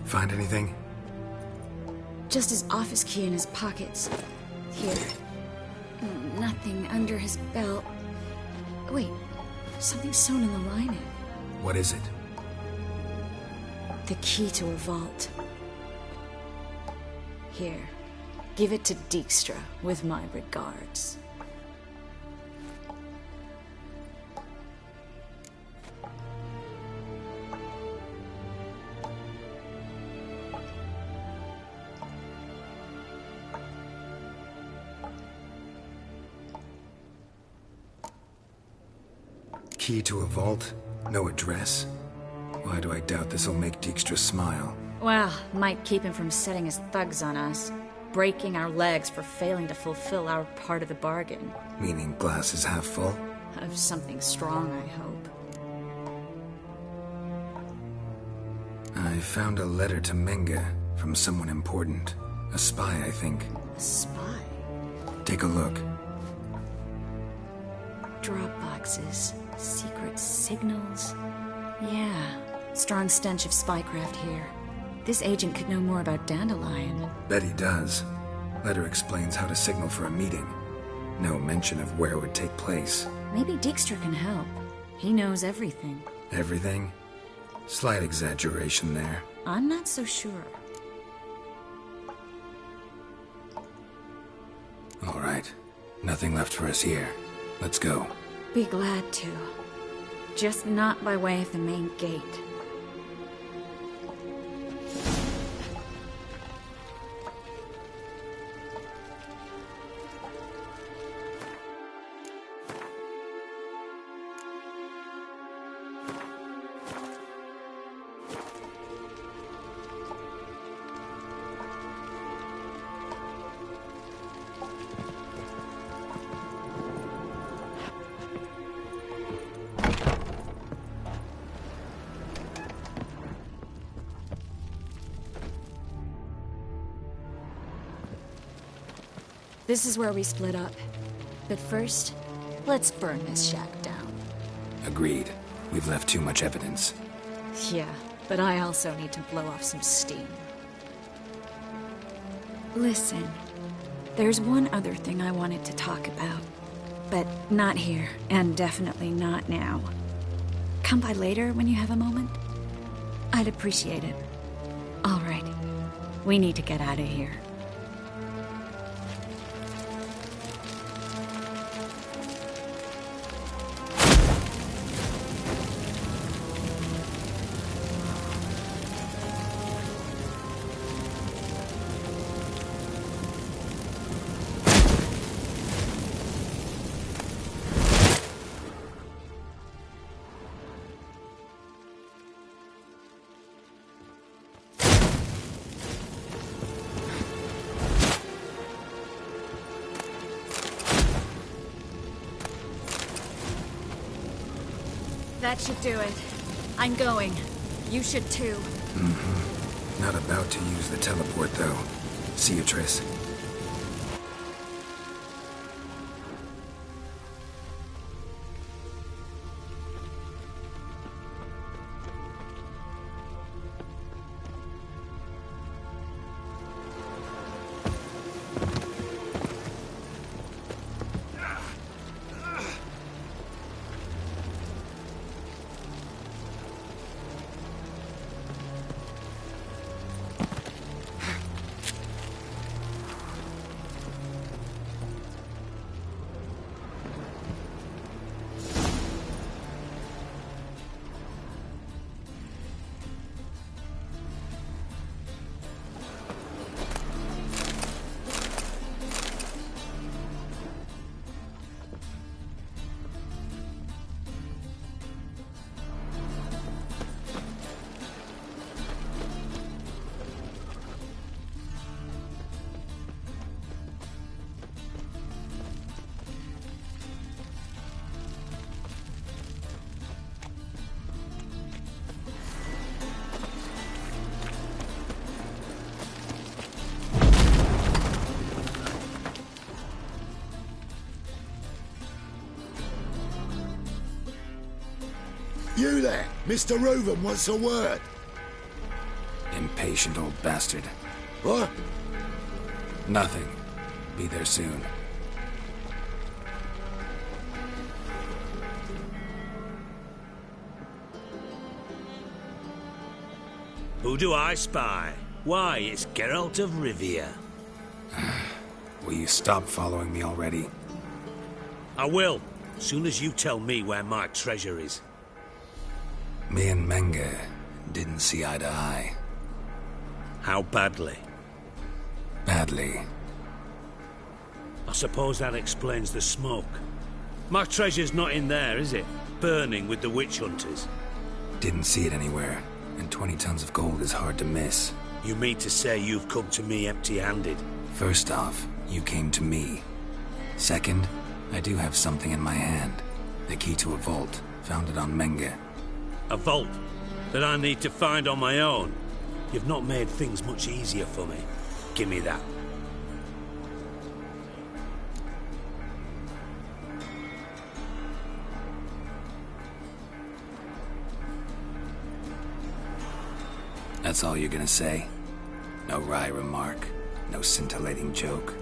Find anything? Just his office key in his pockets. Here. Nothing under his belt. Wait, something sewn in the lining. What is it? The key to a vault. Here. Give it to Dijkstra with my regards. Key to a vault? No address? Why do I doubt this'll make Dijkstra smile? Well, might keep him from setting his thugs on us. Breaking our legs for failing to fulfill our part of the bargain. Meaning glass is half full? Of something strong, I hope. I found a letter to Menga from someone important. A spy, I think. A spy? Take a look. Drop boxes. Secret signals. Yeah. Strong stench of spycraft here. This agent could know more about Dandelion. Bet he does. Letter explains how to signal for a meeting. No mention of where it would take place. Maybe Dijkstra can help. He knows everything. Everything? Slight exaggeration there. I'm not so sure. All right. Nothing left for us here. Let's go. Be glad to. Just not by way of the main gate. This is where we split up. But first, let's burn this shack down. Agreed. We've left too much evidence. Yeah, but I also need to blow off some steam. Listen, there's one other thing I wanted to talk about. But not here, and definitely not now. Come by later when you have a moment? I'd appreciate it. All right. We need to get out of here. That should do it. I'm going. You should too. Not about to use the teleport, though. See you, Triss. You there! Mr. Reuven wants a word. Impatient old bastard. What? Nothing. Be there soon. Who do I spy? Why, it's Geralt of Rivia. Will you stop following me already? I will, soon as you tell me where my treasure is. Me and Menge didn't see eye to eye. How badly? Badly. I suppose that explains the smoke. My treasure's not in there, is it? Burning with the witch hunters. Didn't see it anywhere, and 20 tons of gold is hard to miss. You mean to say you've come to me empty-handed? First off, you came to me. Second, I do have something in my hand. The key to a vault, found it on Menge. A vault that I need to find on my own. You've not made things much easier for me. Give me that. That's all you're gonna say? No wry remark, no scintillating joke.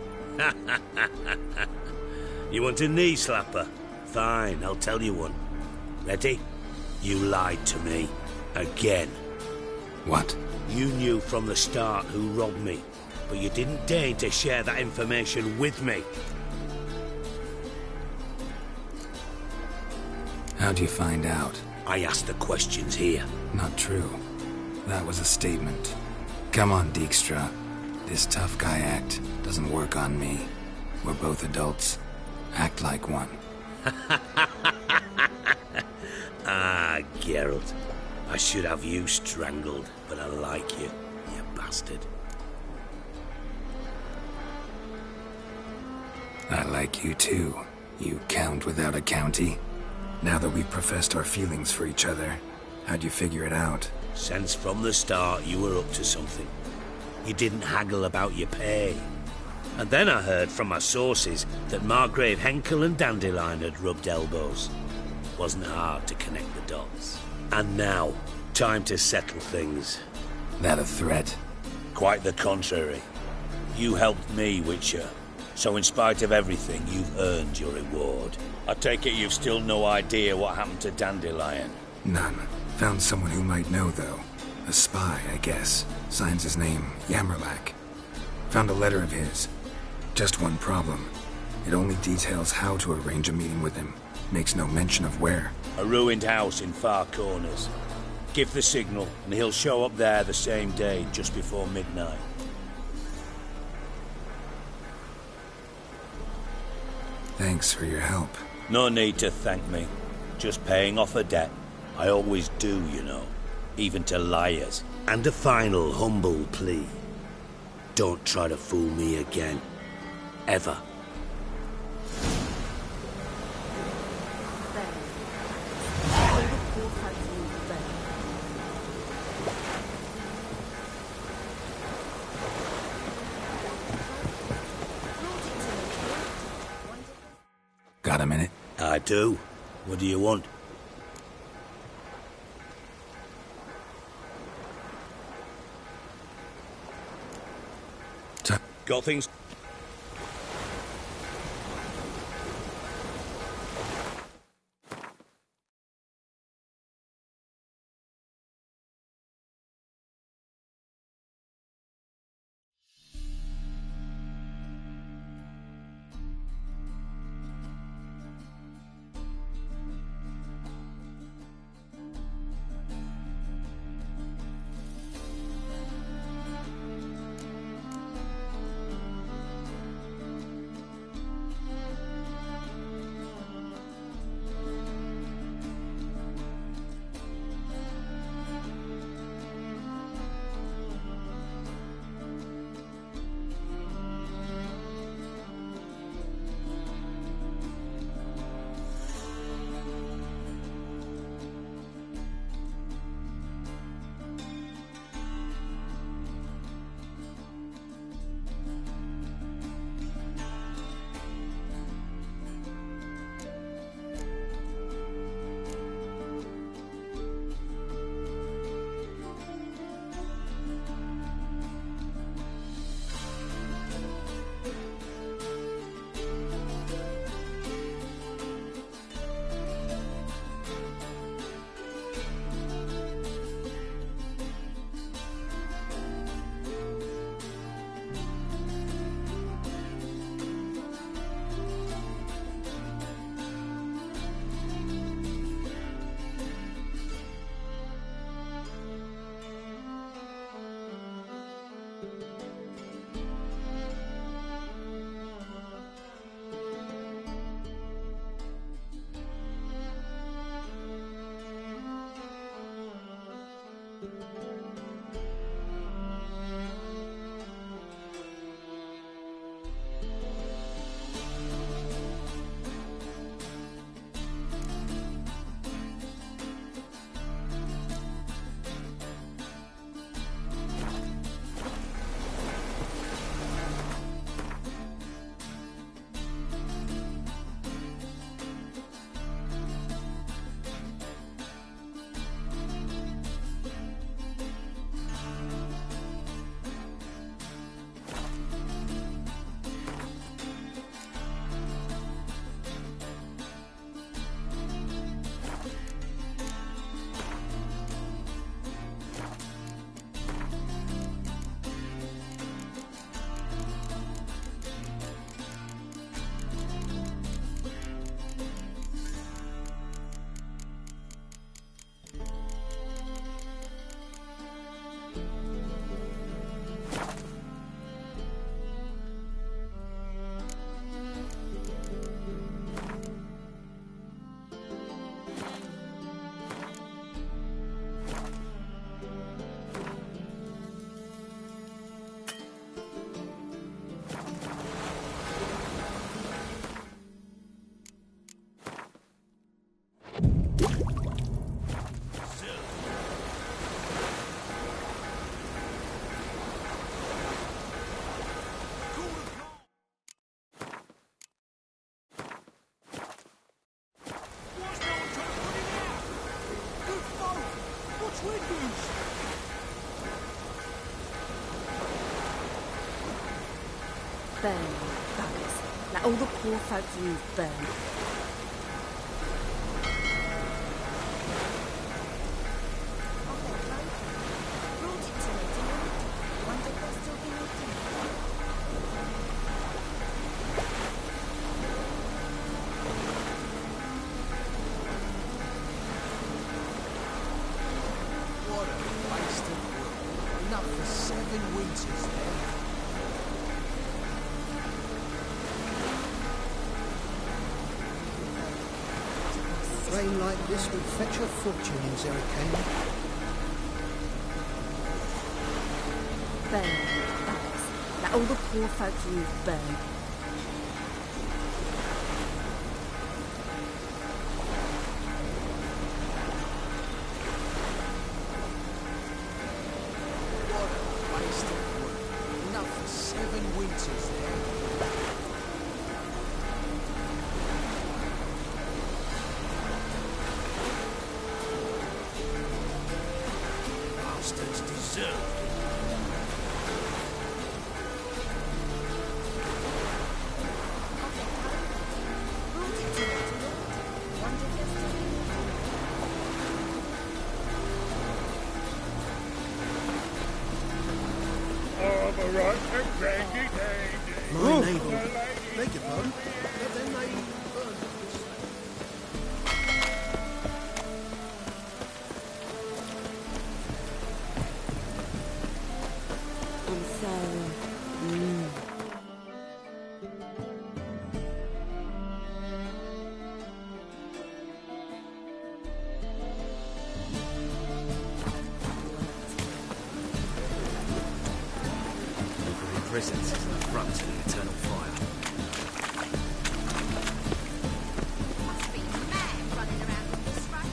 You want a knee slapper? Fine, I'll tell you one. Ready? You lied to me. Again. What? You knew from the start who robbed me, but you didn't deign to share that information with me. How'd you find out? I asked the questions here. Not true. That was a statement. Come on, Dijkstra. This tough guy act doesn't work on me. We're both adults. Act like one. Ah, Geralt. I should have you strangled, but I like you, you bastard. I like you too, you count without a county. Now that we've professed our feelings for each other, how'd you figure it out? Since from the start you were up to something. You didn't haggle about your pay. And then I heard from my sources that Margrave Henkel and Dandelion had rubbed elbows. Wasn't hard to connect the dots. And now, time to settle things. That a threat? Quite the contrary. You helped me, Witcher. So in spite of everything, you've earned your reward. I take it you've still no idea what happened to Dandelion? None. Found someone who might know, though. A spy, I guess. Signs his name, Yammerlak. Found a letter of his. Just one problem. It only details how to arrange a meeting with him. Makes no mention of where. A ruined house in Far Corners. Give the signal, and he'll show up there the same day, just before midnight. Thanks for your help. No need to thank me. Just paying off a debt. I always do, you know. Even to liars. And a final humble plea. Don't try to fool me again. Ever. Got a minute? I do. What do you want? Got things... Burn, buggers. Let all the poor folk you've burned. What a waste of wood. Enough for 7 winters there. Rain like this would fetch a fortune in Zerrikane. Burn, buggers. Let all the poor folk you've burned. What a waste of wood. Enough for 7 winters there. bastards deserved it. My neighbour. Beg your pardon? But then they I'm sorry. Prisons is the front to the eternal fire. Must be mad running around on this road.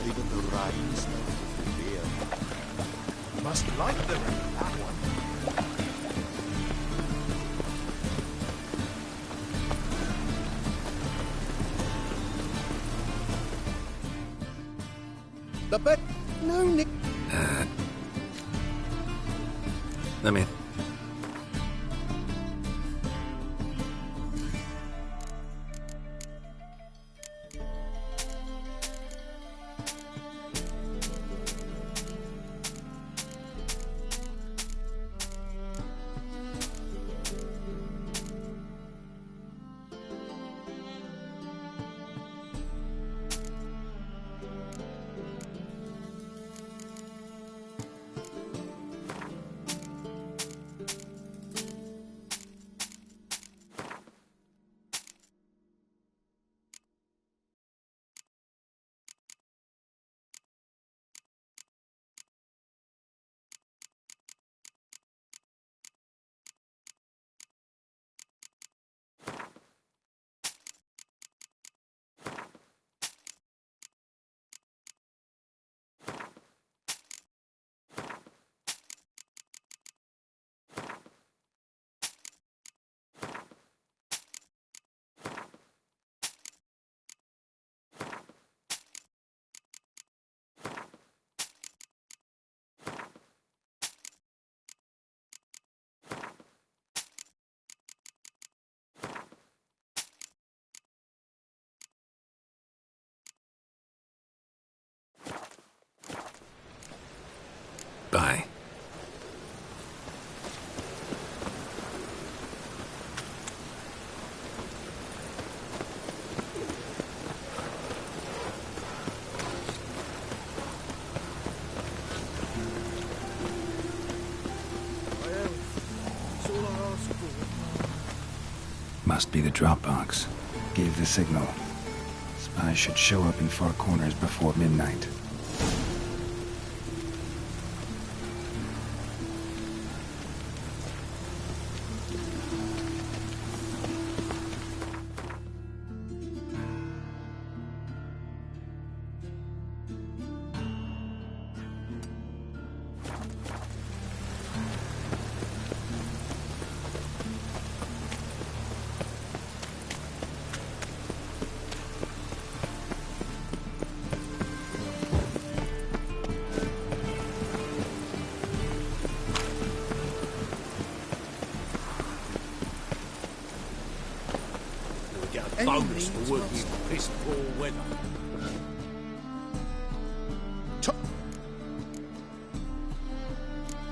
Even the rain smells of beer. Must like the rain, that one. The bet. No, Nick. Let me... Bye. Must be the drop box. Gave the signal. Spies should show up in far corners before midnight. Bonus for working in piss poor weather.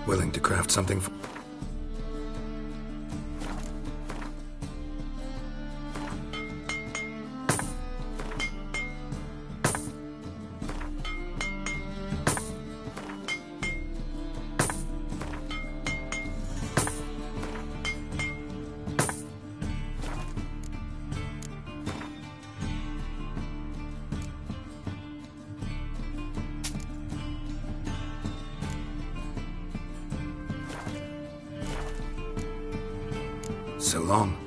Willing to craft something for... So long.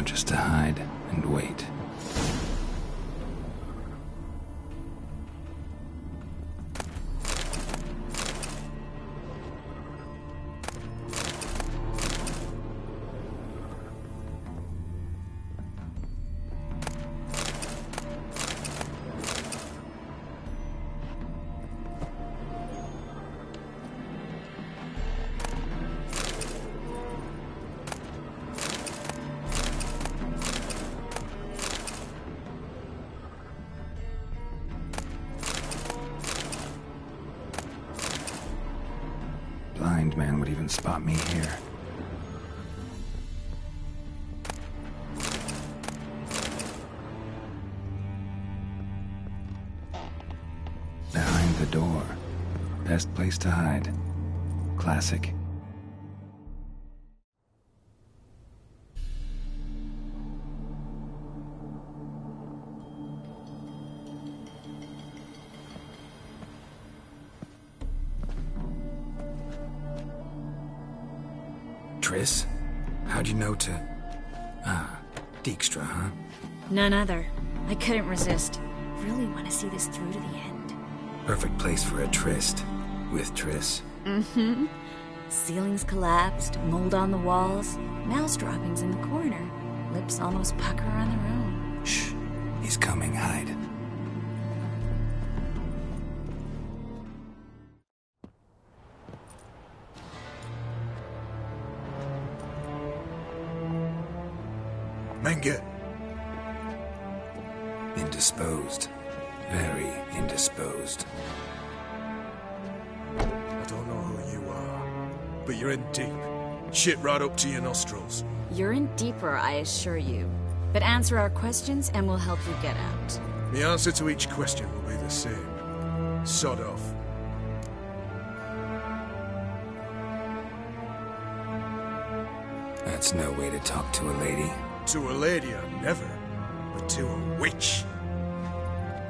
Just to hide and wait. Blind man would even spot me here. Behind the door. Best place to hide. Classic. Triss? How'd you know to... Ah, Dijkstra, huh? None other. I couldn't resist. Really want to see this through to the end. Perfect place for a tryst. With Triss. Mm-hmm. Ceilings collapsed, mold on the walls, mouse droppings in the corner. Lips almost pucker on their own. Shh. He's coming. Hide. Menge. Indisposed. Very indisposed. I don't know who you are, but you're in deep. Shit right up to your nostrils. You're in deeper, I assure you. But answer our questions and we'll help you get out. The answer to each question will be the same. Sod off. That's no way to talk to a lady. To a lady, I never. But to a witch.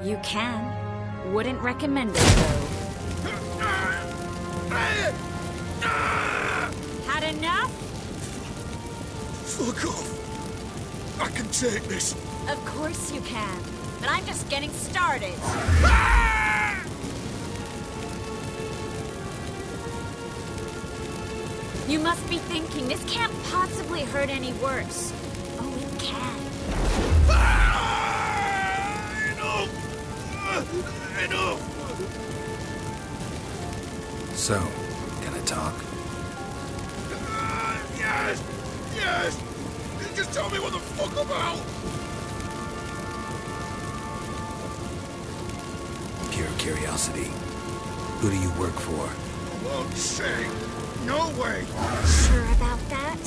You can. Wouldn't recommend it, though. Had enough? Fuck off. I can take this. Of course you can. But I'm just getting started. You must be thinking, this can't possibly hurt any worse. Oh, it can. Enough! So, gonna talk? Yes! Yes! Just tell me what the fuck about! Pure curiosity. Who do you work for? I won't say. No way! Sure about that?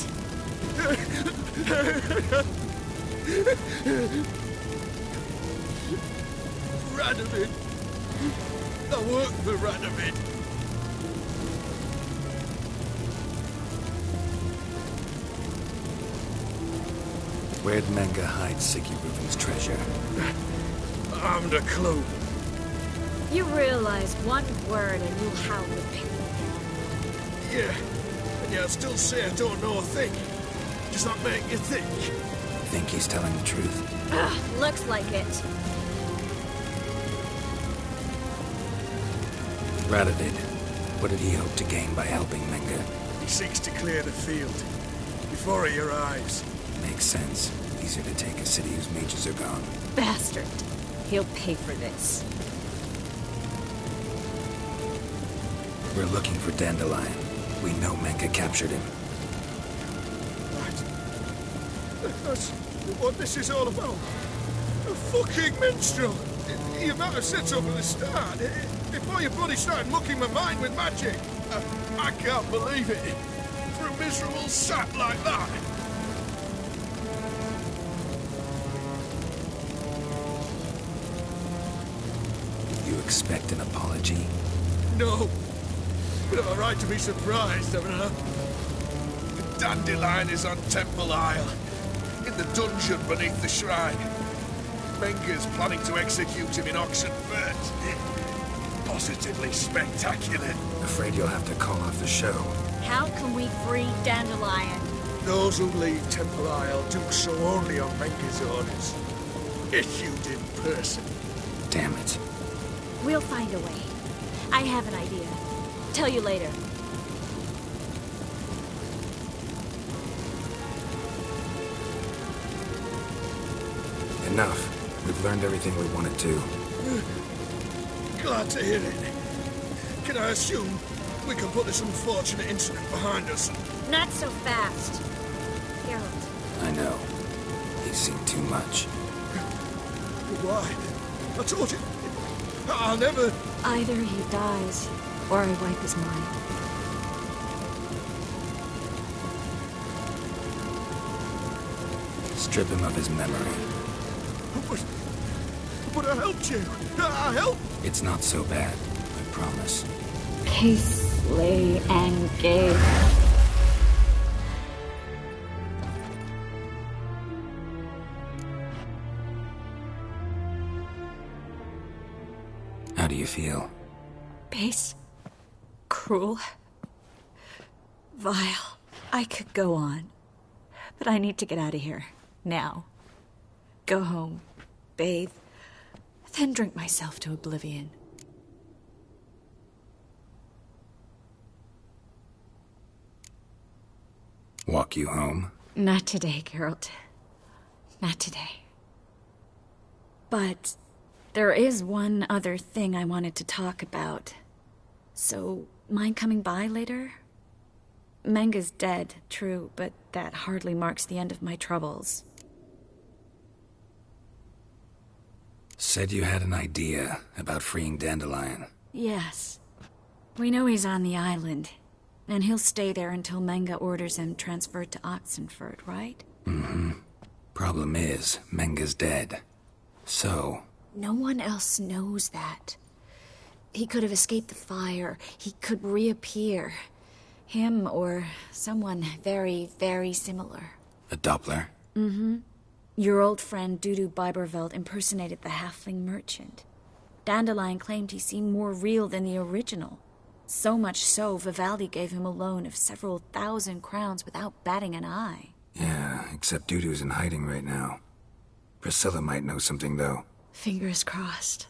Radovid. I work for Radovid. Where'd Menge hide Siggy Reuben's treasure? I haven't a clue. You realize one word and you'll howl with pain. Yeah, and yet I still say I don't know a thing. Does that make you think? Think he's telling the truth? Ugh, looks like it. Radovid, what did he hope to gain by helping Menge? He seeks to clear the field. Before he arrives. Makes sense. Easier to take a city whose mages are gone. Bastard. He'll pay for this. We're looking for Dandelion. We know Menge captured him. Right. That's what this is all about. A fucking minstrel! You might have said so from the start. Before you bloody started mucking my mind with magic. I can't believe it. for a miserable sap like that? You expect an apology? No. But I'm right to be surprised, haven't I? The Dandelion is on Temple Isle, in the dungeon beneath the shrine. Menger's planning to execute him in Oxenfurt. Positively spectacular. Afraid you'll have to call off the show. How can we free Dandelion? Those who leave Temple Isle do so only on Menger's orders. Issued in person. Damn it. We'll find a way. I have an idea. Tell you later. Enough. We've learned everything we wanted to. Glad to hear it. Can I assume we can put this unfortunate incident behind us? Not so fast. Geralt. I know. He's seen too much. Why? I told you. I'll never... Either he dies, or I wipe his mind. Strip him of his memory. But I helped you. I helped. It's not so bad, I promise. Peacefully engage. How do you feel? Base. Cruel. Vile. I could go on. But I need to get out of here. Now. Go home. Bathe. Then drink myself to oblivion. Walk you home? Not today, Geralt. Not today. But there is one other thing I wanted to talk about. So, mind coming by later? Menga's dead, true, but that hardly marks the end of my troubles. Said you had an idea about freeing Dandelion. Yes. We know he's on the island, and he'll stay there until Menga orders him transferred to Oxenfurt, right? Mm-hmm. Problem is, Menga's dead. So... No one else knows that. He could have escaped the fire. He could reappear. Him or someone very, very similar. A Doppler? Mm-hmm. Your old friend Dudu Biberveld impersonated the halfling merchant. Dandelion claimed he seemed more real than the original. So much so, Vivaldi gave him a loan of several thousand crowns without batting an eye. Yeah, except Dudu's in hiding right now. Priscilla might know something, though. Fingers crossed.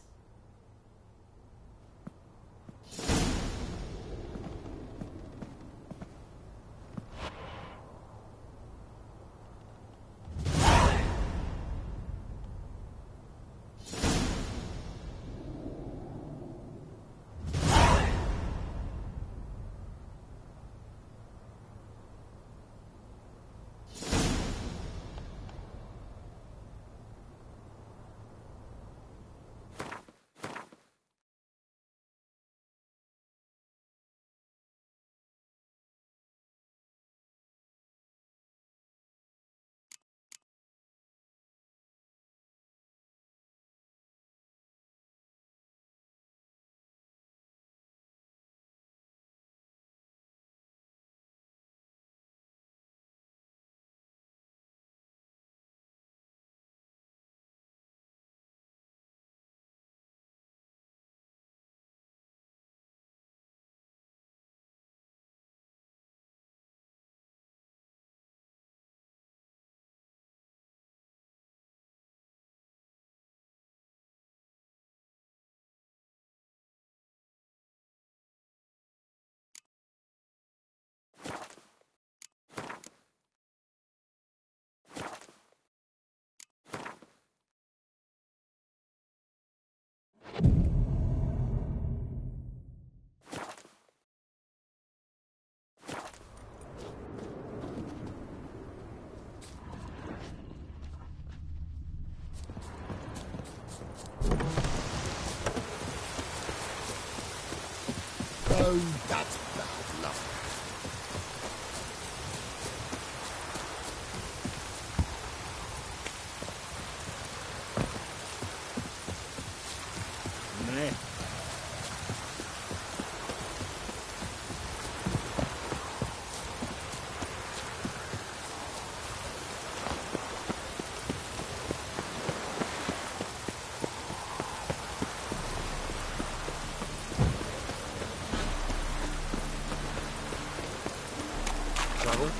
trouble?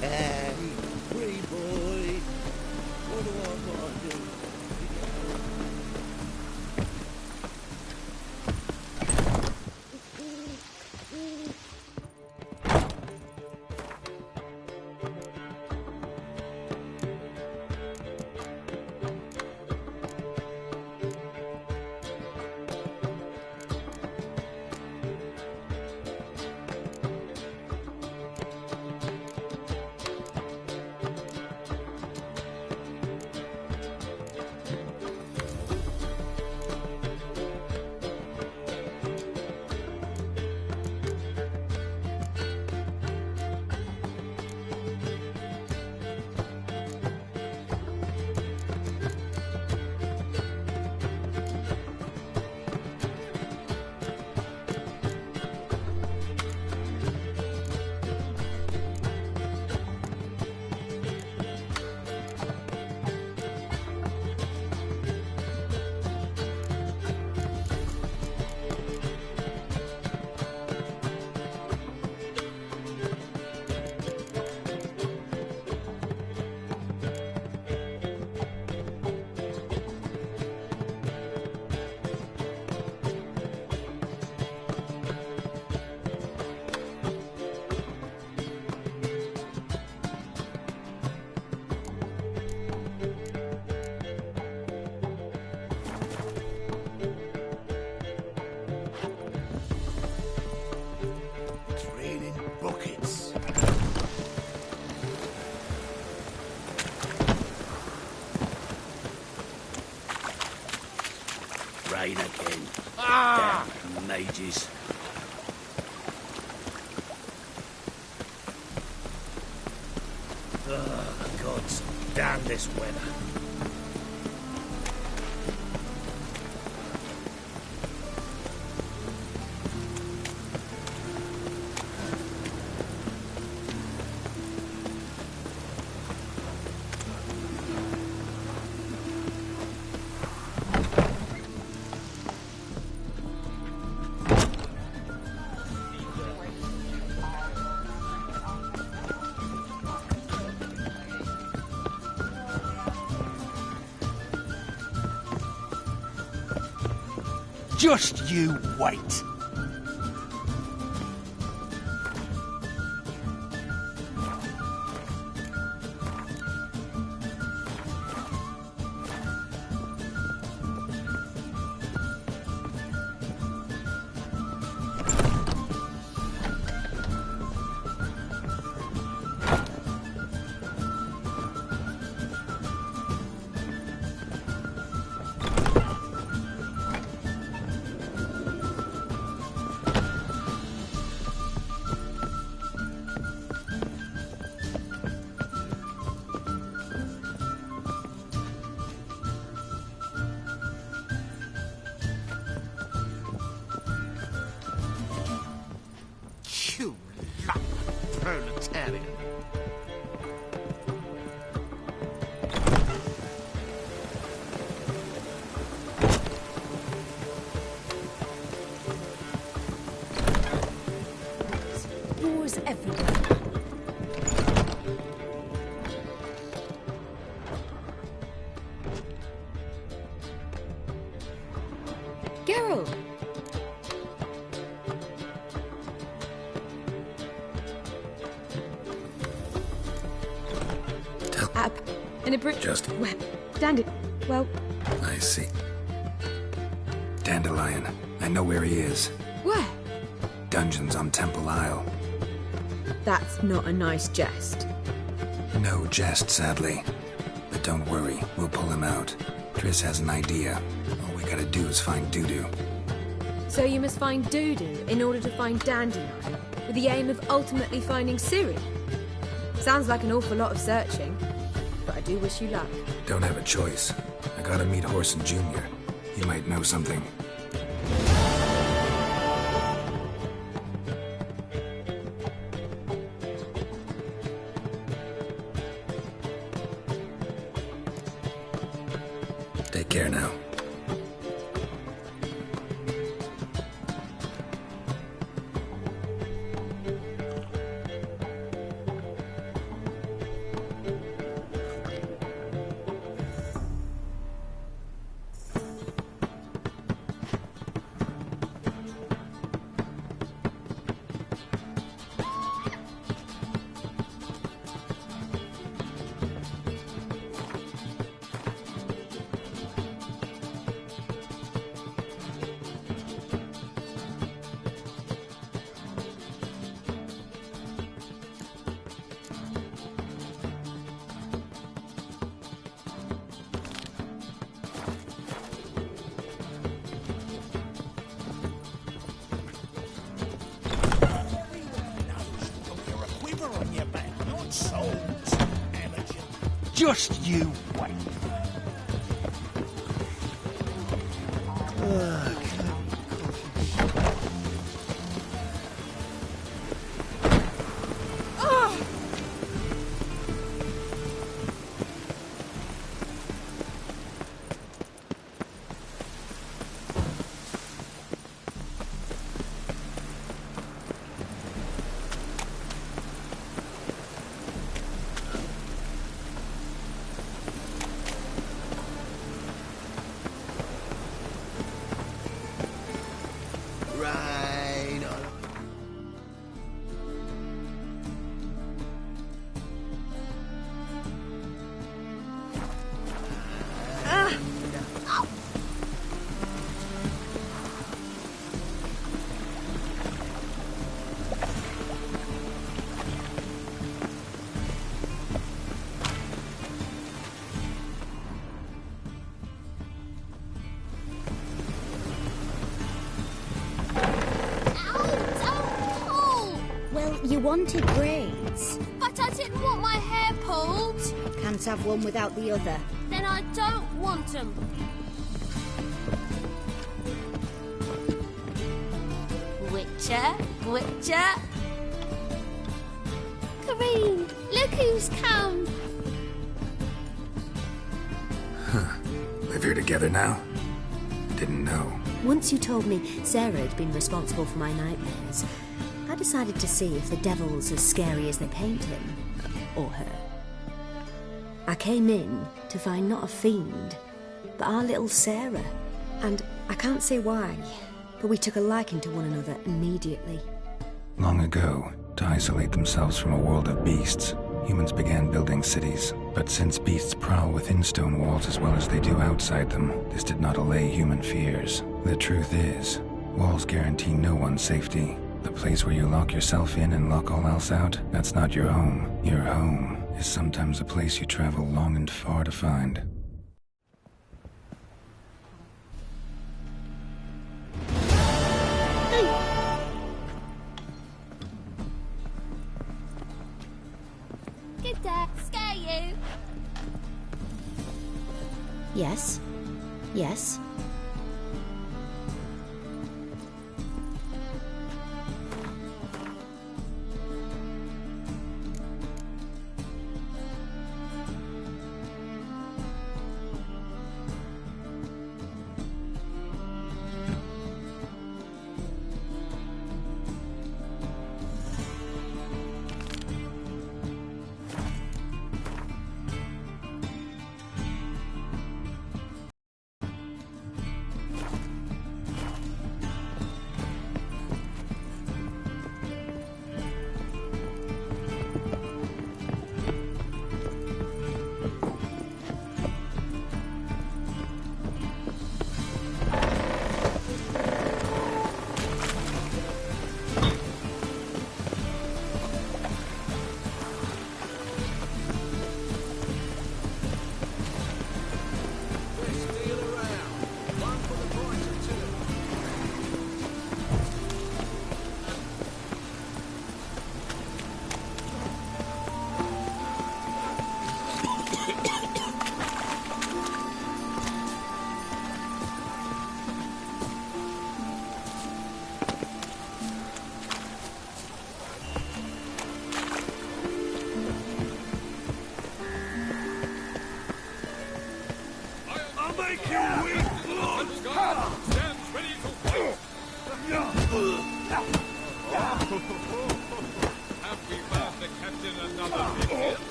Hey, free boy. What do I gotta do? Rain again. Damn mages. Ugh, gods, damn this weather. Just you wait. You lump proletarian. Wars everywhere. Geralt! Up in a brick Just- web. Dandy. Well, I see. Dandelion. I know where he is. where? Dungeons on Temple Isle. That's not a nice jest. No jest, sadly. But don't worry, we'll pull him out. Triss has an idea. All we gotta do is find Dudu. So you must find Dudu in order to find Dandelion, with the aim of ultimately finding Ciri. Sounds like an awful lot of searching, but I do wish you luck. Don't have a choice. I gotta meet Horson Jr. He might know something. Take care now. Just you wait. You wanted braids. But I didn't want my hair pulled. Can't have one without the other. Then I don't want them. Witcher, Witcher. Kareen, look who's come. Huh. Live here together now? Didn't know. Once you told me Sarah had been responsible for my nightmares, I decided to see if the devil's as scary as they paint him. Or her. I came in to find not a fiend, but our little Sarah. And I can't say why, but we took a liking to one another immediately. Long ago, to isolate themselves from a world of beasts, humans began building cities. But since beasts prowl within stone walls as well as they do outside them, this did not allay human fears. The truth is, walls guarantee no one's safety. The place where you lock yourself in and lock all else out, that's not your home. Your home is sometimes a place you travel long and far to find. Did that scare you? Yes. Yes.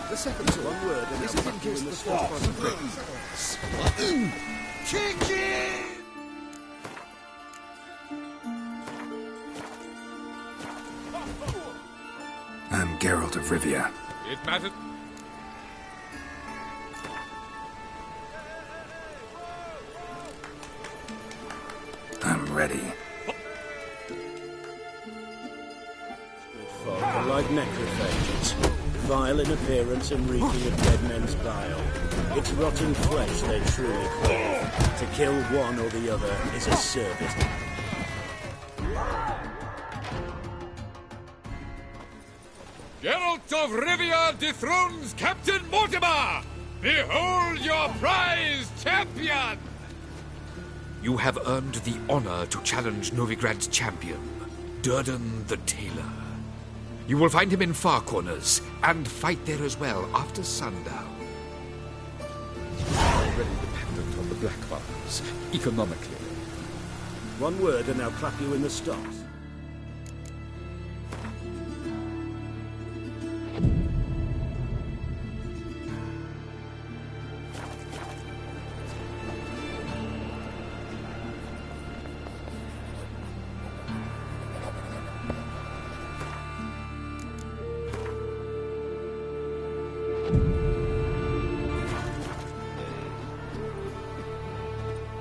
The second to one word, and is it in case the first one Kick it! I'm Geralt of Rivia. It matters. I'm ready. Folk are like necrophages, vile in appearance and reeking of dead men's bile. It's rotting flesh they truly crave. To kill one or the other is a service. Geralt of Rivia dethrones Captain Mortimer! Behold your prize champion! You have earned the honor to challenge Novigrad's champion, Durden the Tailor. You will find him in Far Corners, and fight there as well after sundown. Already dependent on the black marks, economically. One word and they'll clap you in the stocks.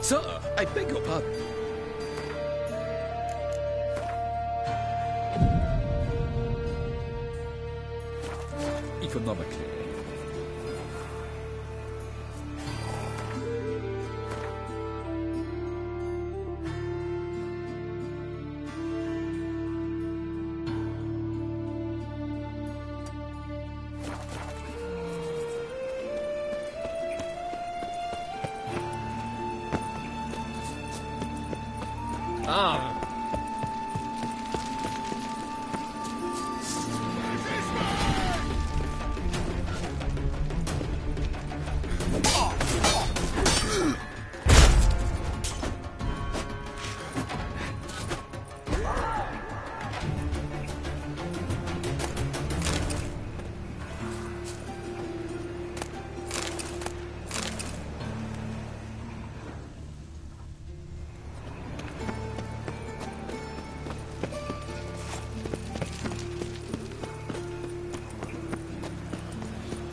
Sir, I beg your pardon. Economically.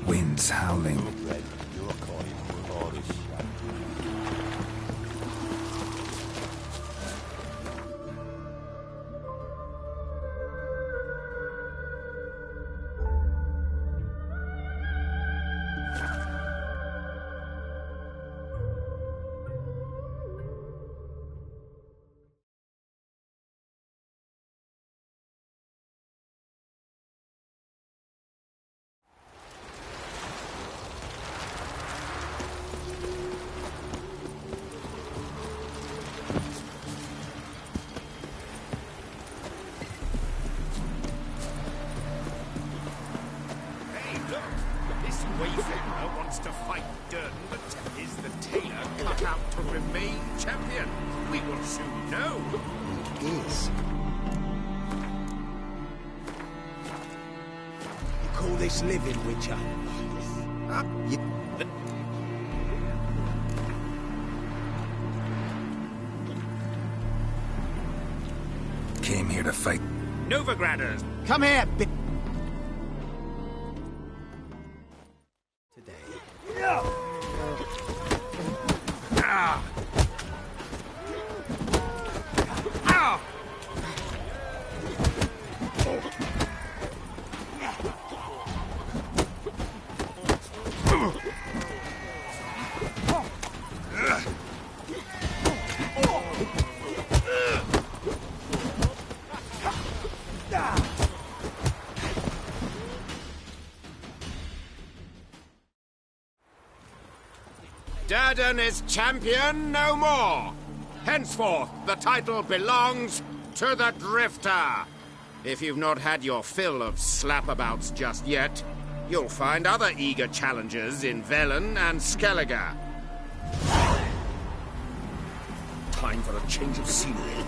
Winds howling. Wayfarer wants to fight Durden, but is the Tailor cut out to remain champion? We will soon know. It is. You call this living, Witcher? Came here to fight. Novigraders! Come here, Durden is champion no more. Henceforth, the title belongs to the Drifter. If you've not had your fill of slapabouts just yet, you'll find other eager challengers in Velen and Skellige. Time for a change of scenery.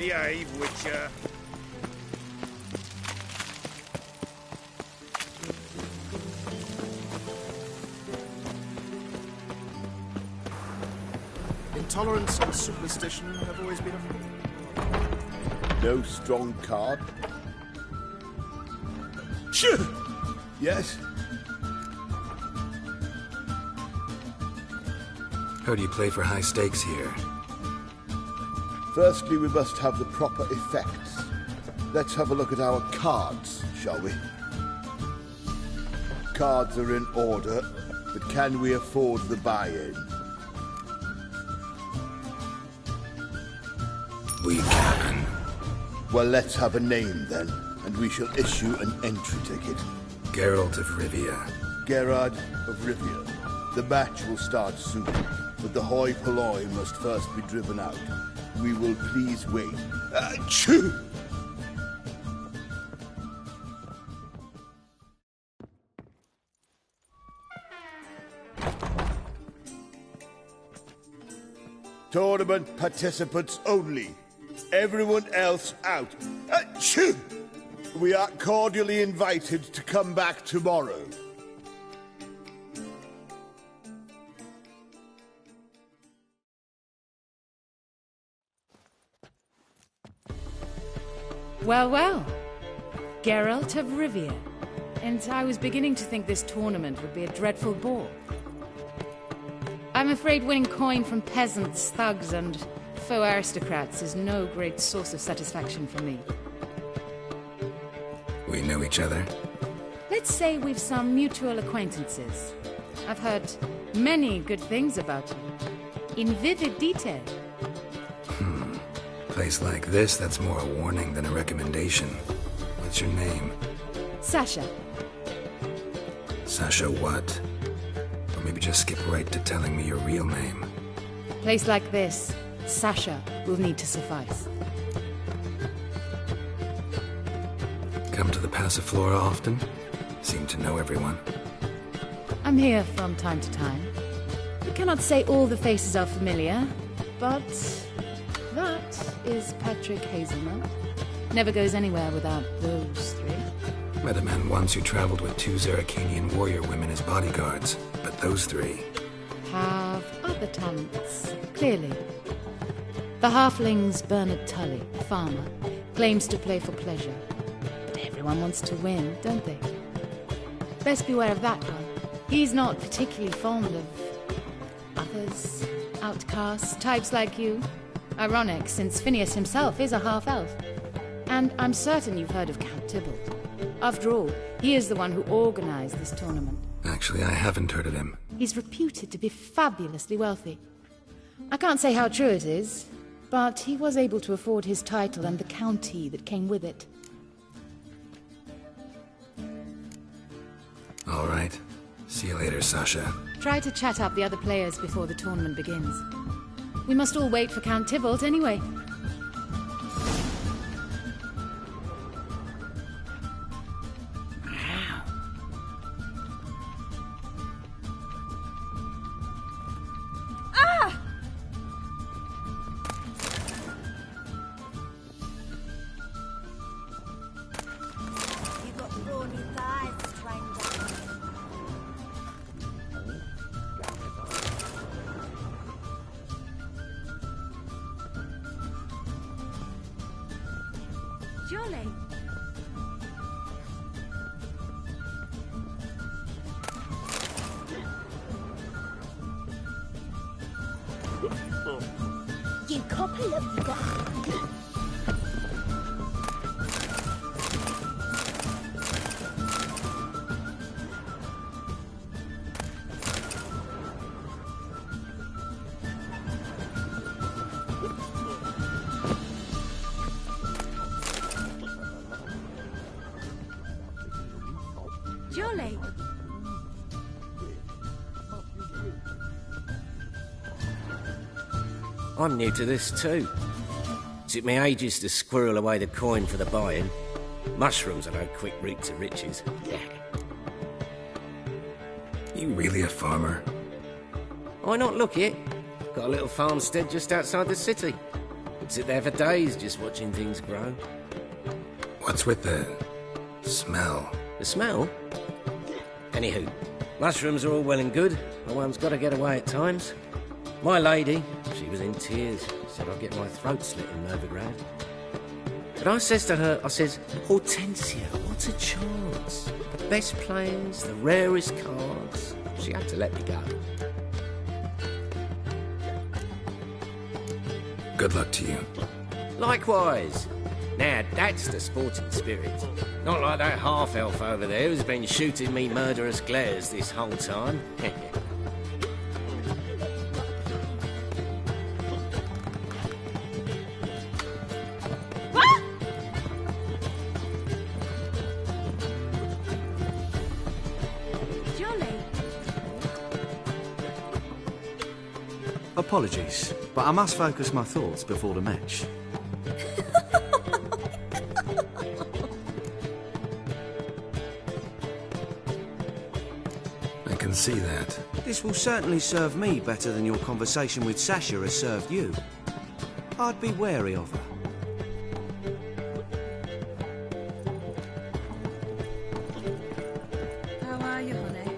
Behave, Witcher. Intolerance and superstition have always been a... No strong card? Sure. Yes? How do you play for high stakes here? Firstly, we must have the proper effects. Let's have a look at our cards, shall we? Cards are in order, but can we afford the buy-in? We can. Well, let's have a name then, and we shall issue an entry ticket. Geralt of Rivia. Gerard of Rivia. The match will start soon, but the hoi polloi must first be driven out. We will please wait. Achoo! Tournament participants only. Everyone else out. Achoo! We are cordially invited to come back tomorrow. Well, well. Geralt of Rivia. And I was beginning to think this tournament would be a dreadful bore. I'm afraid winning coin from peasants, thugs, and faux aristocrats is no great source of satisfaction for me. We know each other? Let's say we've some mutual acquaintances. I've heard many good things about you. In vivid detail. Place like this, that's more a warning than a recommendation. What's your name? Sasha. Sasha what? Or maybe just skip right to telling me your real name. Place like this, Sasha will need to suffice. Come to the Passiflora often? Seem to know everyone. I'm here from time to time. I cannot say all the faces are familiar, but that is Patrick Hazelnut. Never goes anywhere without those three. Met a man once who traveled with 2 Zerrikanian warrior women as bodyguards, but those 3... have other talents, clearly. The halfling's Bernard Tully, farmer, claims to play for pleasure. But everyone wants to win, don't they? Best beware of that one. He's not particularly fond of others, outcasts, types like you. Ironic, since Phineas himself is a half-elf. And I'm certain you've heard of Count Tybalt. After all, he is the one who organized this tournament. Actually, I haven't heard of him. He's reputed to be fabulously wealthy. I can't say how true it is, but he was able to afford his title and the county that came with it. All right. See you later, Sasha. Try to chat up the other players before the tournament begins. We must all wait for Count Tybalt anyway. Surely. You copper, look, you got... Surely. I'm new to this too. Took me ages to squirrel away the coin for the buy-in. Mushrooms are no quick route to riches. You really a farmer? Why not look it? Got a little farmstead just outside the city. Could sit there for days just watching things grow. What's with the smell? The smell? Anywho, mushrooms are all well and good, but one's got to get away at times. My lady, she was in tears. Said I'd get my throat slit in Novigrad. But I says to her, Hortensia, what's a chance? The best players, the rarest cards. She had to let me go. Good luck to you. Likewise. Now, that's the sporting spirit. Not like that half-elf over there who's been shooting me murderous glares this whole time. Apologies, but I must focus my thoughts before the match. I can see that. This will certainly serve me better than your conversation with Sasha has served you. I'd be wary of her. How are you, honey?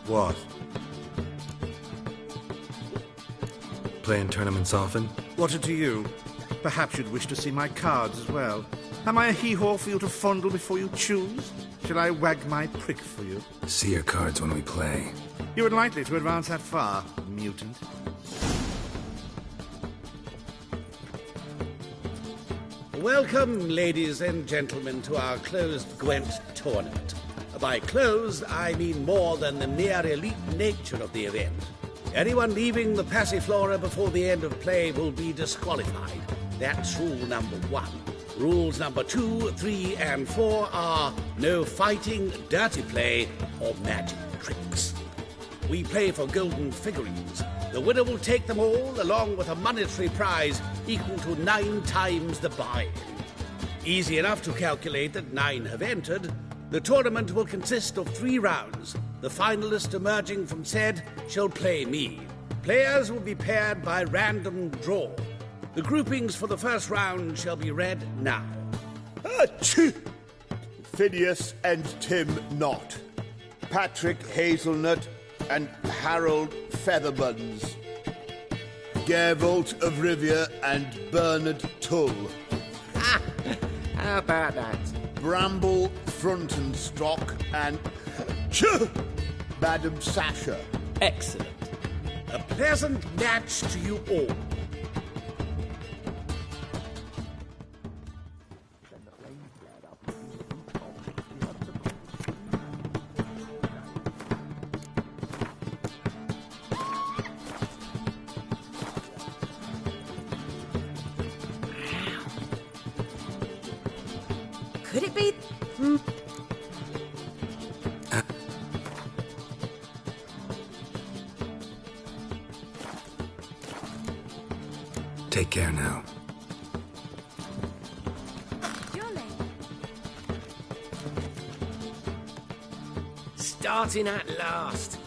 What? Playing tournaments often? What to you? Perhaps you'd wish to see my cards as well. Am I a hee-haw for you to fondle before you choose? Shall I wag my prick for you? See your cards when we play. You would likely to advance that far, mutant. Welcome, ladies and gentlemen, to our closed Gwent tournament. By closed, I mean more than the mere elite nature of the event. Anyone leaving the Passiflora before the end of play will be disqualified. That's rule number 1. Rules number 2, 3, and 4 are no fighting, dirty play, or magic tricks. We play for golden figurines. The winner will take them all, along with a monetary prize equal to 9 times the buy-in. Easy enough to calculate that 9 have entered. The tournament will consist of 3 rounds. The finalist emerging from said shall play me. Players will be paired by random draw. The groupings for the first round shall be read now. Phineas and Tim Knott. Patrick Hazelnut and Harold Featherbuns. Gervolt of Rivia and Bernard Tull. How about that? Bramble Frontenstock and Madam Sasha. Excellent. A pleasant match to you all. Could it be... Take care now. Starting at last.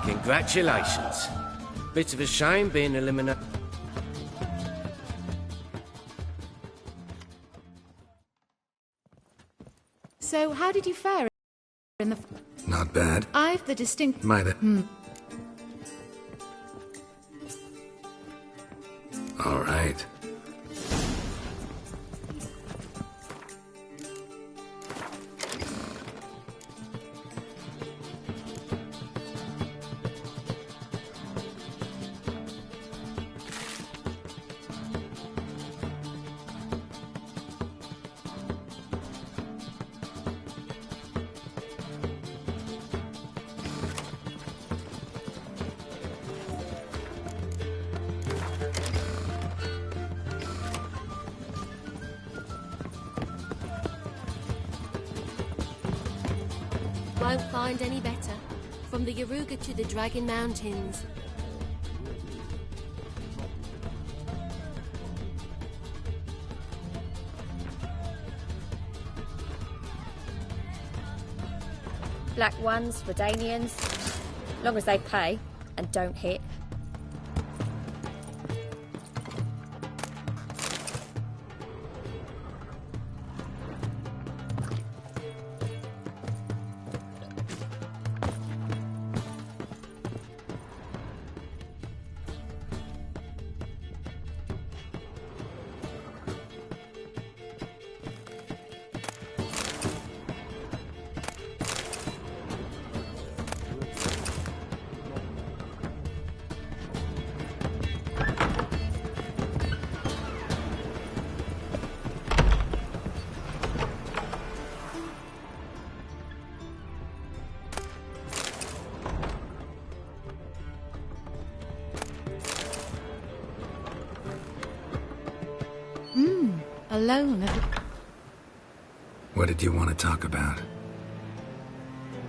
Congratulations. Bit of a shame being eliminated. So, how did you fare in the... Not bad. I've the distinct... Might have. All right. Won't find any better. From the Yaruga to the Dragon Mountains. Black ones, Redanians. Long as they pay and don't hit. Alone. What did you want to talk about?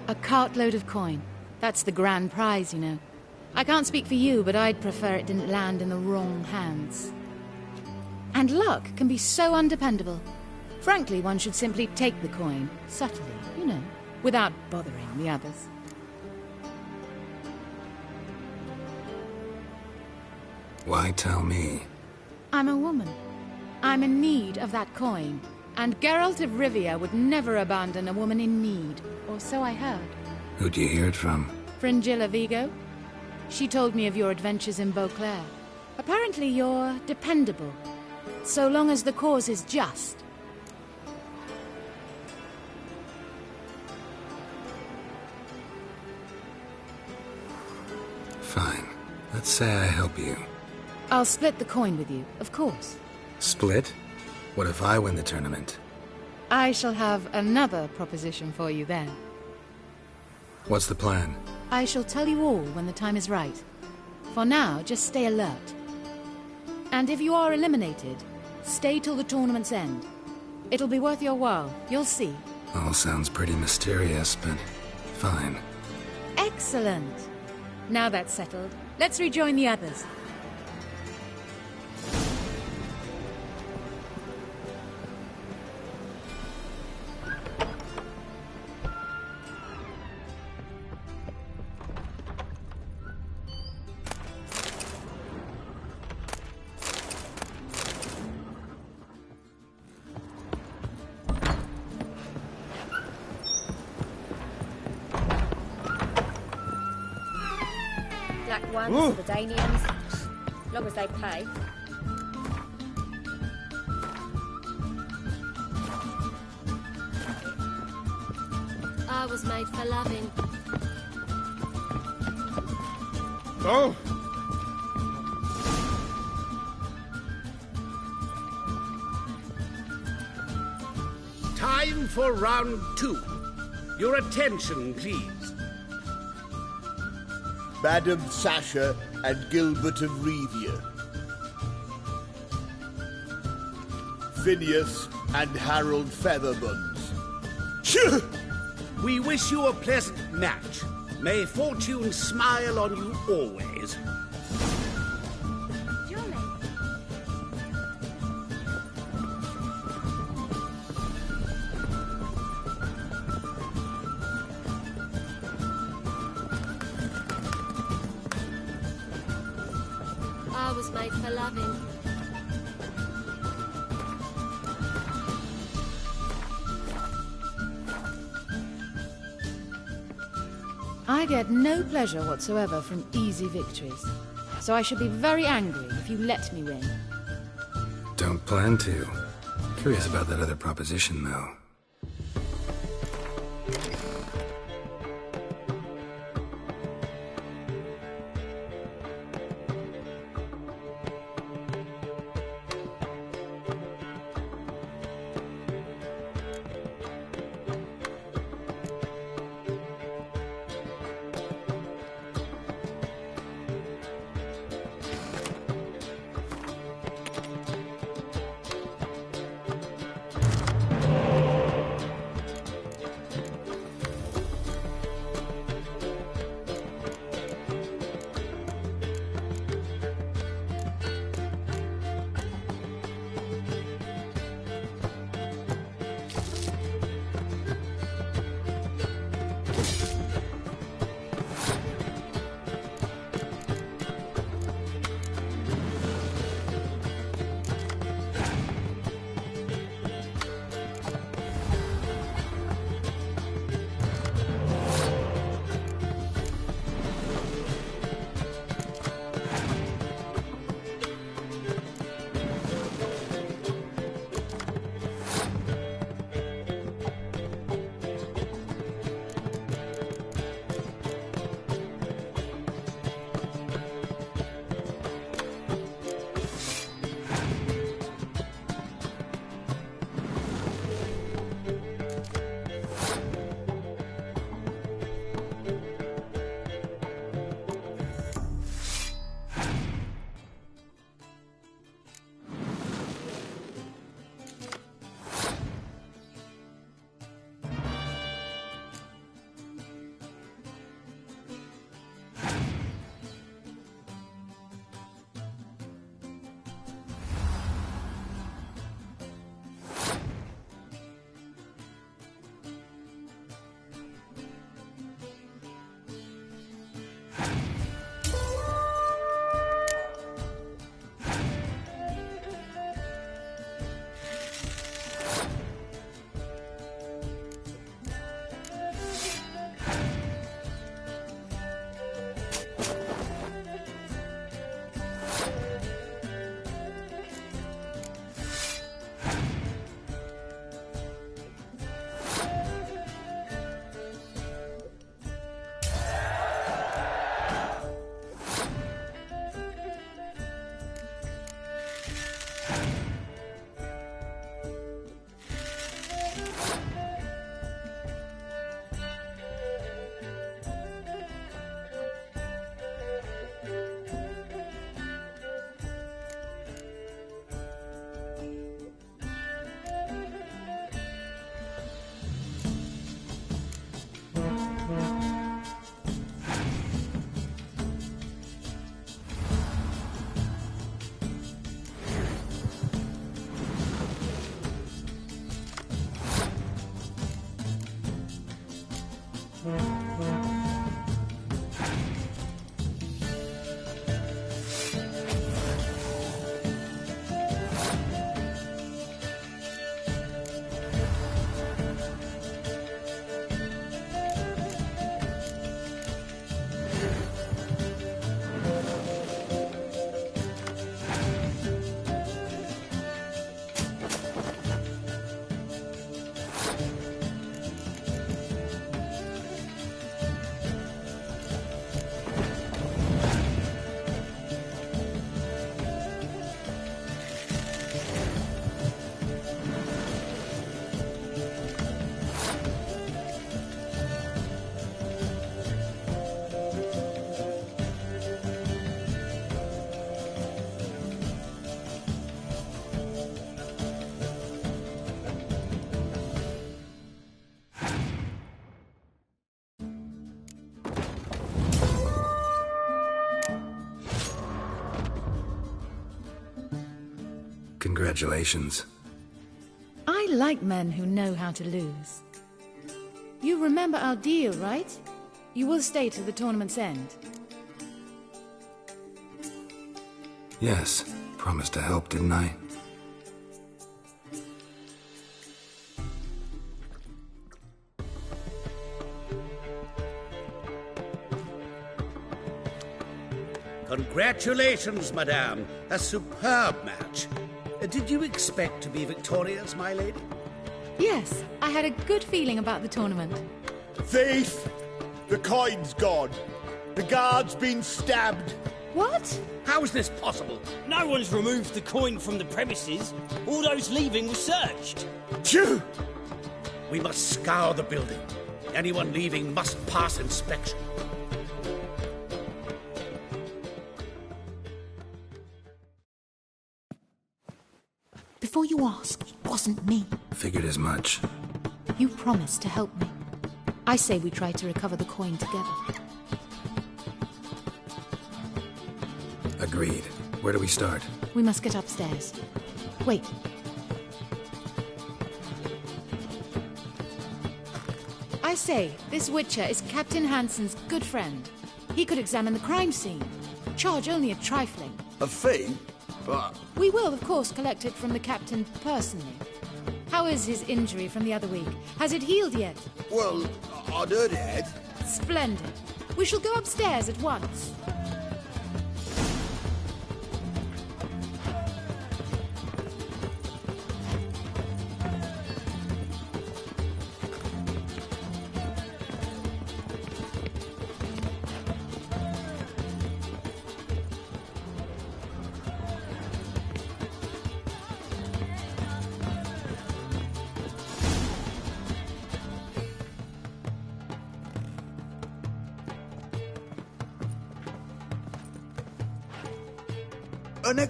A cartload of coin. That's the grand prize, you know. I can't speak for you, but I'd prefer it didn't land in the wrong hands. And luck can be so undependable. Frankly, one should simply take the coin, subtly, you know, without bothering the others. Why tell me? I'm a woman. I'm in need of that coin, and Geralt of Rivia would never abandon a woman in need, or so I heard. Who'd you hear it from? Fringilla Vigo? She told me of your adventures in Beauclair. Apparently you're dependable, so long as the cause is just. Fine. Let's say I help you. I'll split the coin with you, of course. Split? What if I win the tournament? I shall have another proposition for you then. What's the plan? I shall tell you all when the time is right. For now, just stay alert. And if you are eliminated, stay till the tournament's end. It'll be worth your while, you'll see. All sounds pretty mysterious, but fine. Excellent! Now that's settled, let's rejoin the others. Black ones, Redanians. Long as they pay. I was made for loving. Oh! Time for round 2. Your attention, please. Madam Sasha and Gilbert of Revia. Phineas and Harold Featherbones. We wish you a pleasant match. May fortune smile on you always. Life's made for loving. I get no pleasure whatsoever from easy victories, so I should be very angry if you let me win. Don't plan to. Curious about that other proposition, though. Congratulations. I like men who know how to lose. You remember our deal, right? You will stay to the tournament's end. Yes, promised to help, didn't I? Congratulations, madame. A superb match. Did you expect to be victorious, my lady? Yes, I had a good feeling about the tournament. Thief! The coin's gone. The guard's been stabbed. What? How is this possible? No one's removed the coin from the premises. All those leaving were searched. Phew! We must scour the building. Anyone leaving must pass inspection. Before you ask, it wasn't me. Figured as much. You promised to help me. I say we try to recover the coin together. Agreed. Where do we start? We must get upstairs. Wait. I say, this Witcher is Captain Hansen's good friend. He could examine the crime scene. Charge only a trifling. A fee? But... We will, of course, collect it from the captain personally. How is his injury from the other week? Has it healed yet? Well, I'd heard it had. Splendid. We shall go upstairs at once.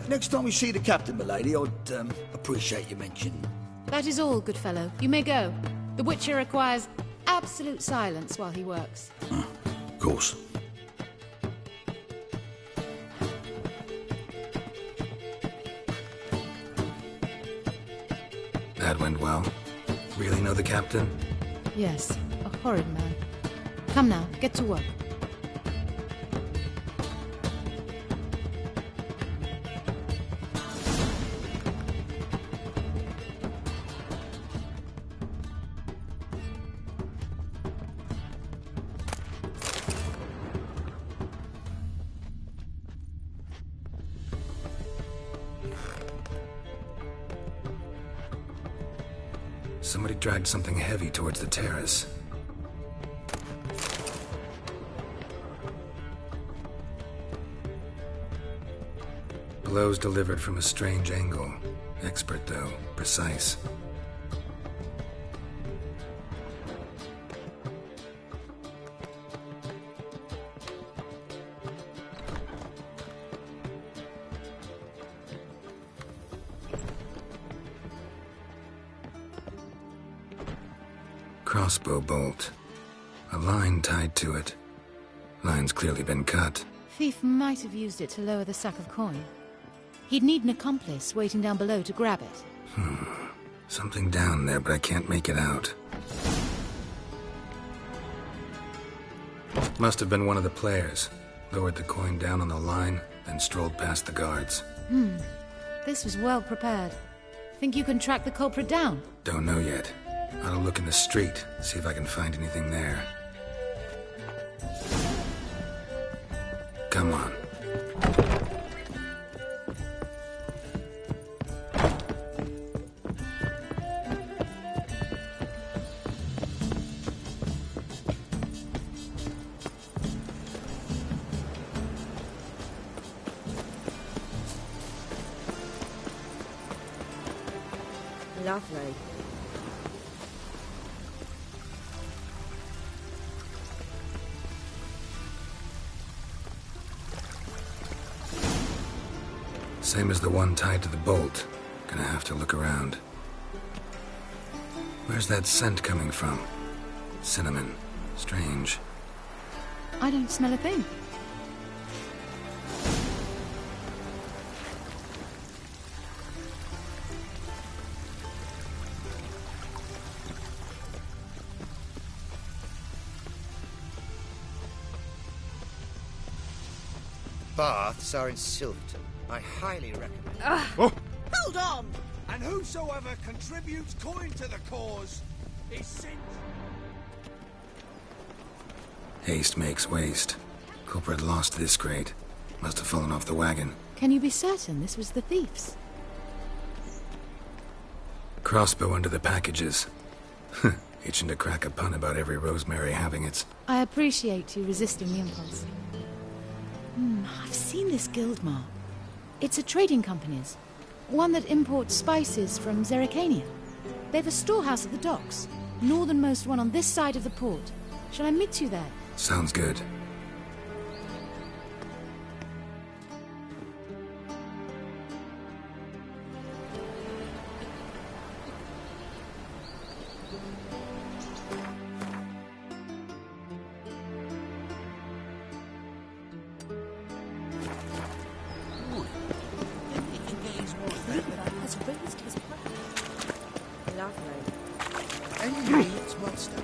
Next time we see the captain, milady, I'd appreciate your mention. That is all, good fellow. You may go. The Witcher requires absolute silence while he works. Of course. That went well. Really know the captain? Yes, a horrid man. Come now, get to work. Somebody dragged something heavy towards the terrace. Blows delivered from a strange angle. Expert, though. Precise. Crossbow bolt. A line tied to it. Line's clearly been cut. Thief might have used it to lower the sack of coin. He'd need an accomplice waiting down below to grab it. Something down there, but I can't make it out. Must have been one of the players. Lowered the coin down on the line, then strolled past the guards. This was well prepared. Think you can track the culprit down? Don't know yet. Ought to look in the street, see if I can find anything there. Come on. Lovely. Same as the one tied to the bolt. Gonna have to look around. Where's that scent coming from? Cinnamon. Strange. I don't smell a thing. Baths are in Silverton. I highly recommend it. Oh. Hold on! And whosoever contributes coin to the cause is sent... Haste makes waste. Culprit lost this crate. Must have fallen off the wagon. Can you be certain this was the thief's? Crossbow under the packages. Itching to crack a pun about every Rosemary having its. I appreciate you resisting the impulse. I've seen this guild mark. It's a trading company's. One that imports spices from Zerrikania. They've a storehouse at the docks. Northernmost one on this side of the port. Shall I meet you there? Sounds good. Has raised his price. Lovely. Any meats, master?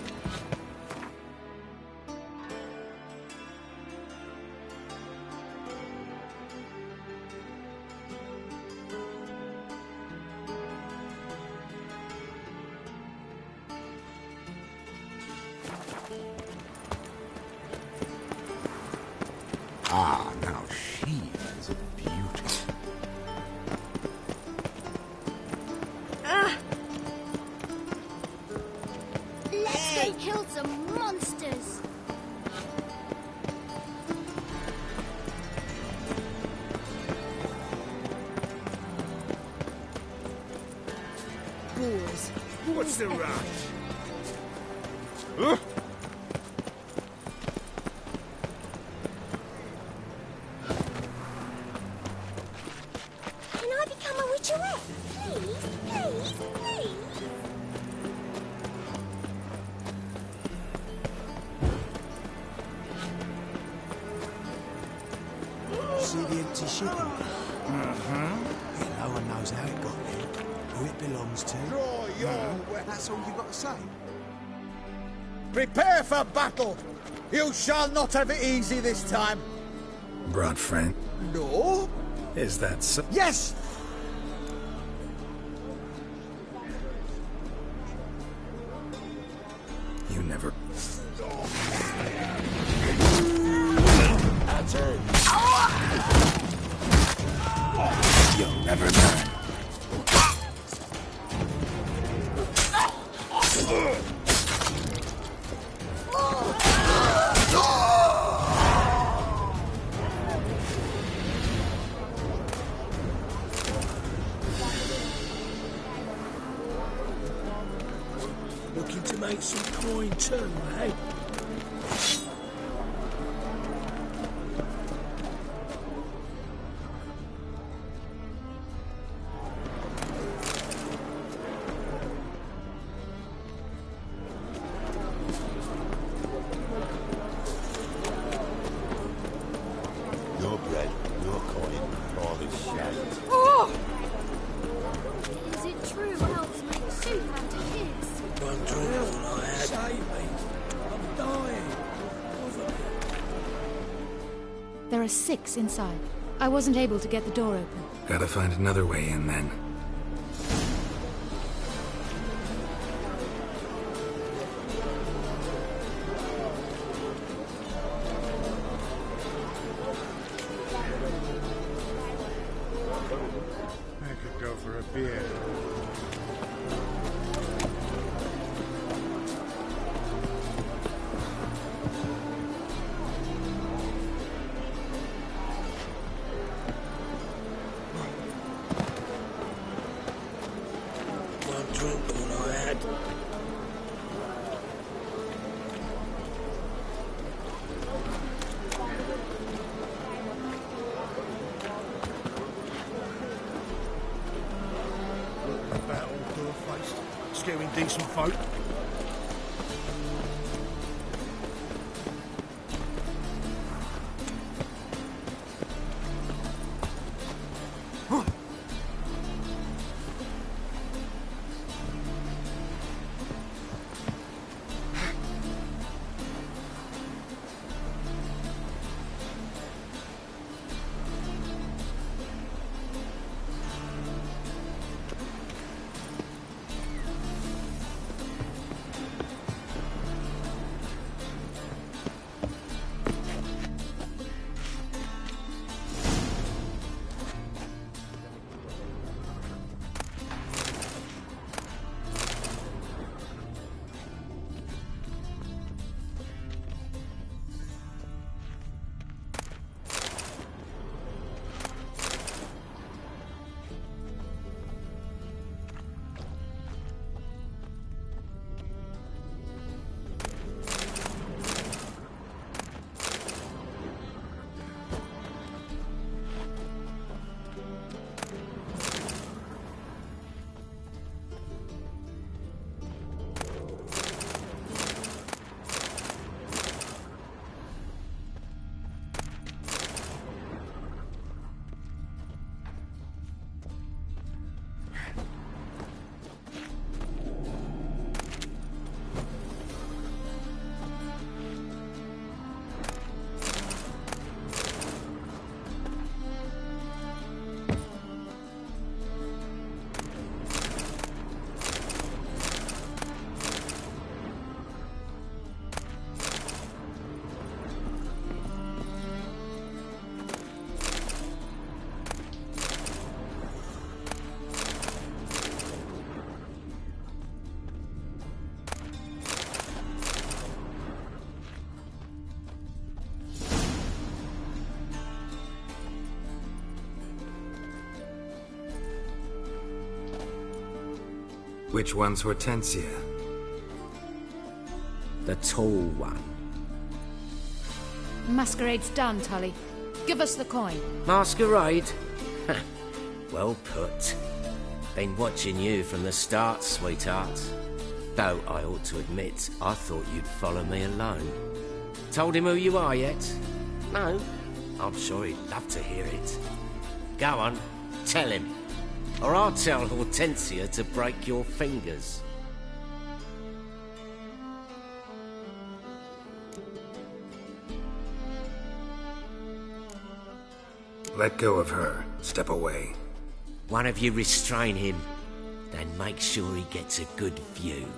Ah, now she is a beauty. Let's go kill some monsters. Boars. What's the rush? Can I become a witcherette? Please, please, please. See the empty ship? No one knows how it got there, who it belongs to. Draw your That's all you got to say. Prepare for battle! You shall not have it easy this time. Brought friend. No? Is that so? Yes! You never. That's it. You'll never learn. Looking to make some coin too, eh? Your bread, your coin, all is shag. Oh! Is it true elves make soup out of his? One drink all I had. Save me. I'm dying. There are 6 inside. I wasn't able to get the door open. Gotta find another way in then. I could go for a beer. One drink all I had. About all door-faced, scaring decent folk. Which one's Hortensia? The tall one. Masquerade's done, Tully. Give us the coin. Masquerade? Well put. Been watching you from the start, sweetheart. Though I ought to admit, I thought you'd follow me alone. Told him who you are yet? No? I'm sure he'd love to hear it. Go on, tell him. Or I'll tell Hortensia to break your fingers. Let go of her. Step away. One of you restrain him, then make sure he gets a good view.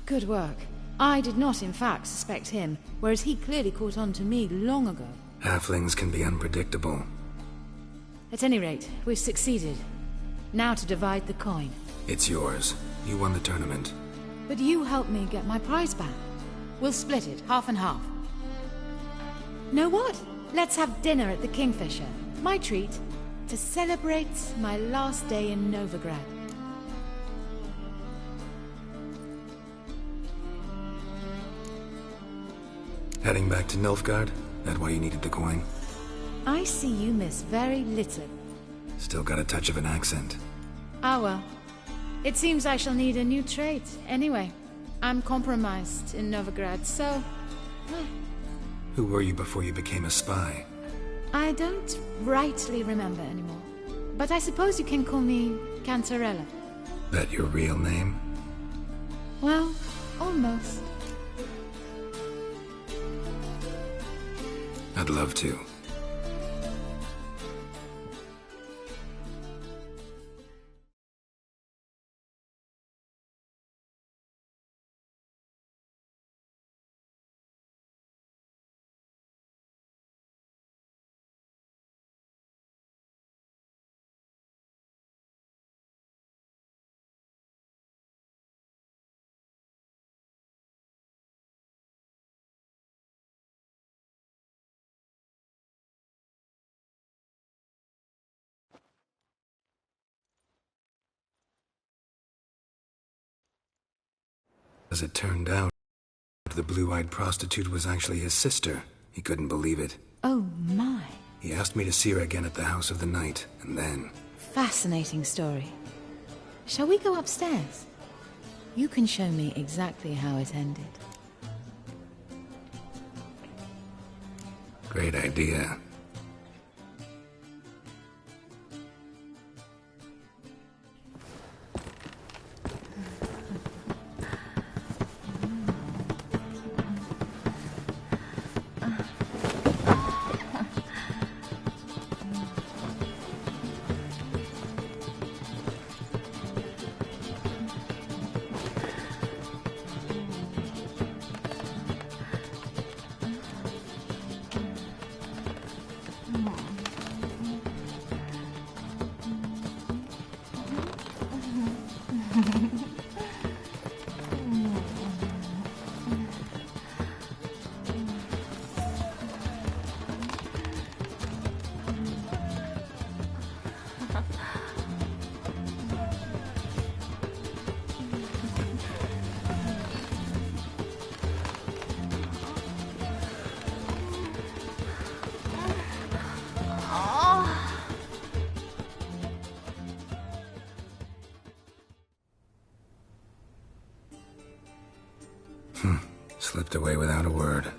Good work. I did not, in fact, suspect him, whereas he clearly caught on to me long ago. Halflings can be unpredictable. At any rate, we've succeeded. Now to divide the coin. It's yours. You won the tournament. But you helped me get my prize back. We'll split it, half and half. Know what? Let's have dinner at the Kingfisher. My treat. To celebrate my last day in Novigrad. Heading back to Nilfgaard? That why you needed the coin? I see you miss very little. Still got a touch of an accent. Ah well. It seems I shall need a new trait. Anyway, I'm compromised in Novigrad, so... Who were you before you became a spy? I don't rightly remember anymore. But I suppose you can call me Cantarella. That your real name? Well, almost. I'd love to. As it turned out, the blue-eyed prostitute was actually his sister. He couldn't believe it. Oh my. He asked me to see her again at the House of the Night, and then... Fascinating story. Shall we go upstairs? You can show me exactly how it ended. Great idea. Slipped away without a word.